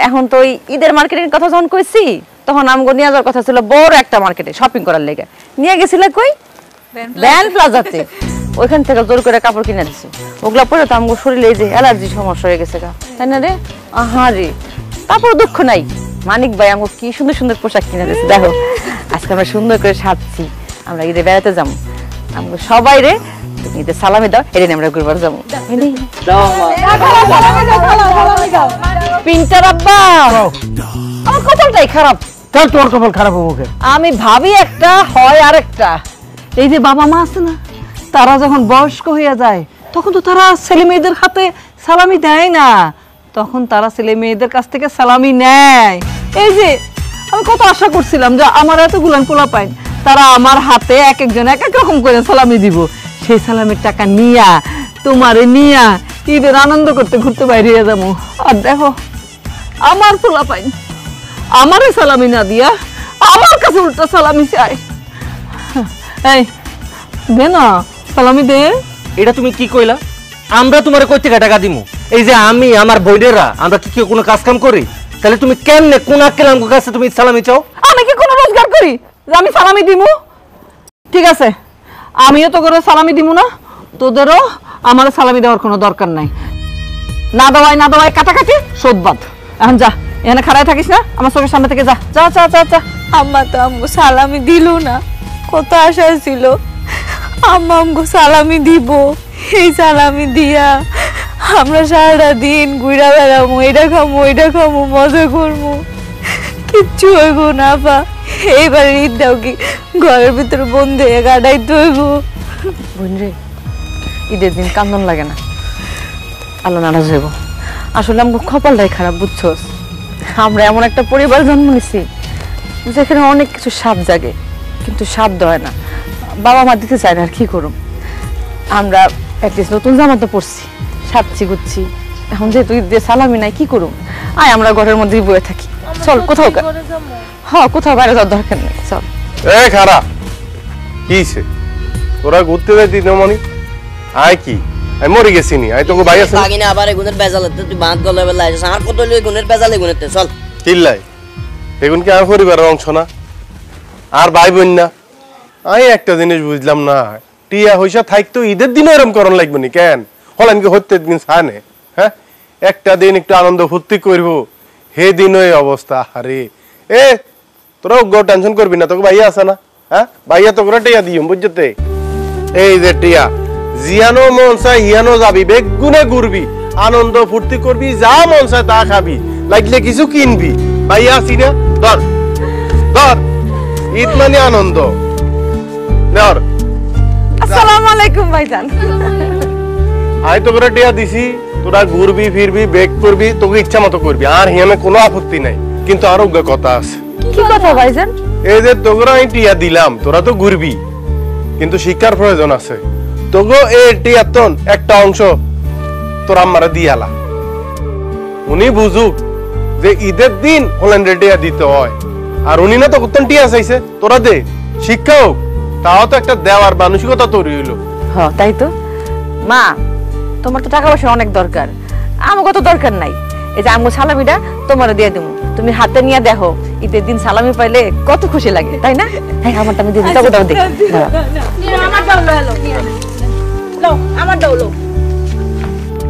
এখন তো ওই ঈদের মার্কেটের কথা যখন কইছি তখন আমগো নিয়ে যাওয়ার কথা ছিল বড় একটা মার্কেটে শপিং করার লেগে। নিয়ে গেছিলে কই? ব্যান্ড প্লাজাতে। ওইখান থেকে জোর করে কাপড় কিনে দিছে, ওগুলা পরে তো আমগো শরীরে এই যে অ্যালার্জি সমস্যা হয়ে গেছে গা, তাই না রে? আহা রে, তারপর দুঃখ নাই, মানিক ভাই আমগো কি সুন্দর সুন্দর পোশাক কিনে দিছে। দেখো আজকে আমরা সুন্দর করে সাজছি, আমরা ঈদে বেড়াতে যাবো। আমগো সবাই রে তুমি ঈদের সালামি দাও, এটা আমরা ঘুরবার যাবো। পিন্টার আব্বা, আমার কপালটাই খারাপ। কেন তোর কপাল খারাপ হবো? আমি ভাবি একটা হয় আরেকটা। এই যে বাবা মা আছে না, তারা যখন বয়স্ক হয়ে যায় তখন তো তারা ছেলে মেয়েদের হাতে সালামি দেয় না, তখন তারা ছেলে মেয়েদের কাছ থেকে সালামি নেয়। এই যে আমি কত আশা করছিলাম যে আমার এতগুলান পোলা পাই, তারা আমার হাতে এক একজন এক এক রকম করে সালামি দিব। সেই সালামির টাকা নিয়া তোমারে নিয়া ঈদের আনন্দ করতে ঘুরতে বাইরে যাবো। আর দেখো আমার পোলা পাই আমারে সালামি না দিয়া আমার কাছে উল্টা সালামি চায়। এই দে না সালামি দে। এটা তুমি কি কইলা? আমরা তোমারে কই থেকে টাকা দিমু? এই যে আমি আমার বোনেরা আমরা কি কোনো কাজ কাম করি? তাহলে তুমি কেমনে কোন আক্কেল আমগো কাছে তুমি সালামি চাও? আমি কি কোনো রোজগার করি যে আমি সালামি দিমু? ঠিক আছে, আমিও তো করে সালামি দিমু না, তোদেরও আমার সালামি দেওয়ার কোনো দরকার নাই। না দেওয়াই কাটাকাটি শোধবাদ। এখন যা, এখানে খাড়ায় থাকিস না, আমার চোখের সামনে থেকে যা যা যা যা যা। আম্মা তো আমগো সালামি দিল না, কত আশা ছিল আম্মা আমগো সালামি দিব। এই সালামি দিয়া আমরা সারাটা দিন ঘুরা বেড়াবো, এটা খামো ওইটা খামো, মজা করবো, কিচ্ছু হইব না। পা এইবার ঈদটাও কি ঘরের ভিতরে বন্ধ হয়ে কাটাইতে হইব? বোন রে, ঈদের দিন কান্দন লাগে না, আল্লাহ নারাজ হইব। আসলে আমগো কপালটাই খারাপ, বুঝছস? আমরা এমন একটা পরিবার জন্ম নিছি যেখানে অনেক কিছু স্বাদ জাগে, কিন্তু স্বাদ হয় না, বাবা মা দিতে চায় না। আর কি করুম, আমরা অ্যাটলিস্ট নতুন জামা তো পরছি, সাজছি গুচ্ছি, এখন যেহেতু ঈদের সালামি নাই, কি করুম? আয় আমরা ঘরের মধ্যেই বয়ে থাকি, চল কোথাও কোথাও বাইরে যাওয়ার দরকার নেই, চল। এ খারাপ কিছে তোরা ঘুরতে যাই দিনমণি? আয় কি আমি মরে গেছি নি? আই তোকে ভাই আছে বাগিনা আবার গুণের বেজালেতে তুই বাঁধ গলে বেলা আইছিস, আমার কত লই গুণের বেজালে গুণেতে চল। চিল্লাই এগুন কি আমার পরিবারের অংশ না? আর ভাই বোন না? আমি একটা জিনিস বুঝলাম না, টিয়া হইসা থাকতো ঈদের দিনে এরম করণ লাগবে নি কেন? হলেন কি হত্যের দিন সানে? হ্যাঁ, একটা দিন একটু আনন্দ ফুর্তি করবো, হে দিন ওই অবস্থা। আরে এ তোরা টেনশন করবি না, তোকে ভাইয়া আছে না? হ্যাঁ, ভাইয়া তো করে টিয়া দিও বুঝতে। এই যে টিয়া জিয়ানো মন চাই হিয়ানো যাবি, বেগুনে ঘুরবি, আনন্দ ফুর্তি করবি, যা মন চায় তা খাবি, লাগলে কিছু কিনবি। ভাইয়া আছি না? ধর ধর, ঈদ মানে আনন্দ। ধর, আসসালামু আলাইকুম ভাইজান। আই তো করে টিয়া দিছি, তোরা ঘুরবি ফিরবি বেক করবি, তোকে ইচ্ছা মতো করবি, আর হিয়ামে কোনো আপত্তি নাই। কিন্তু আরো কথা আছে। কি কথা ভাইজান? এই যে তোরা আমি টিয়া দিলাম, তোরা তো ঘুরবি, কিন্তু শিক্ষার প্রয়োজন আছে। তোগো এই টিয়াতন একটা অংশ তোর আম্মারে দিয়ালা, উনি বুঝুক যে ঈদের দিন হলেন টিয়া দিতে হয়। আর উনি না তো কত টিয়া চাইছে, তোরা দে, শিক্ষা হোক, তাও তো একটা দেওয়ার মানসিকতা তৈরি হইলো। হ্যাঁ তাই তো। মা তোমার তো টাকা পয়সা অনেক দরকার, আমাকে তো দরকার নাই। এই যে আমগো সালামিটা তোমার দিয়ে দেবো, তুমি হাতে নিয়ে দেখো, ঈদের দিন সালামি পাইলে কত খুশি লাগে, তাই না? হ্যাঁ আমারটা আমি দিয়ে দিই, তবে দাও দেখ।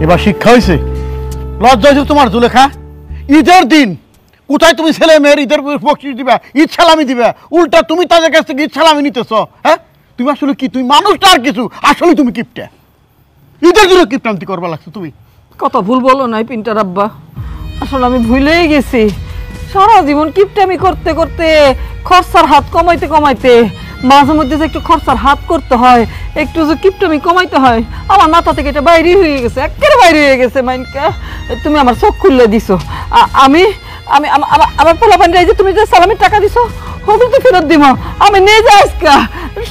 এবার শিক্ষা হয়েছে, লজ্জা হয়েছে তোমার জুলেখা? ঈদের দিন কোথায় তুমি ছেলে মেয়ের ঈদের বকশিশ দিবা, ঈদ সালামি দিবা, উল্টা তুমি তাদের কাছ থেকে ঈদ সালামি নিতেছ। হ্যাঁ, তুমি আসলে কি, তুমি মানুষটা আর কিছু, আসলে তুমি কিপটা। ঈদের জন্য কিপটান্তি করবা লাগছে তুমি। কত ভুল বলো নাই পিন্টার আব্বা, আসলে আমি ভুলেই গেছি। সারা জীবন কিপটামি করতে করতে, খরচার হাত কমাইতে কমাইতে, মাঝে মধ্যে যে একটু খরচার হাত করতে হয়, একটু যে কিপটামি কমাইতে হয়, আমার মাথা থেকে এটা বাইরে হয়ে গেছে, একেবারে বাইরে হয়ে গেছে। মাইনকা তুমি আমার চোখ খুললে দিছো। আমি আমি আমার পোলাপানরা এই যে তুমি যে সালামির টাকা দিছো, ওগুলো তো ফেরত দিব, আমি নিয়ে যাই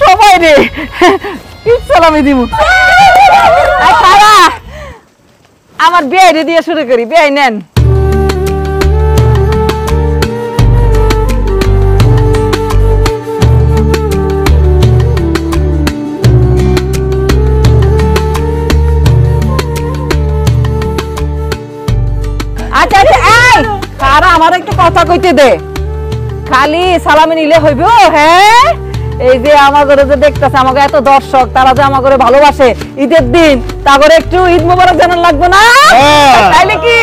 সবাই রে ঈদ সালামি দিব। আমার বিয়ে দিয়ে শুরু করি, বিয়ে নেন। আচ্ছা আচ্ছা এই কারা আমার একটু কথা কইতে দে খালি সালামি নিলে হইব হ্যাঁ এই যে আমাদের যে দেখতেছে আমাকে এত দর্শক তারা যে আমাকে ভালোবাসে ঈদের দিন তারপরে একটু ঈদ মোবারক জানান লাগবে না তাইলে কি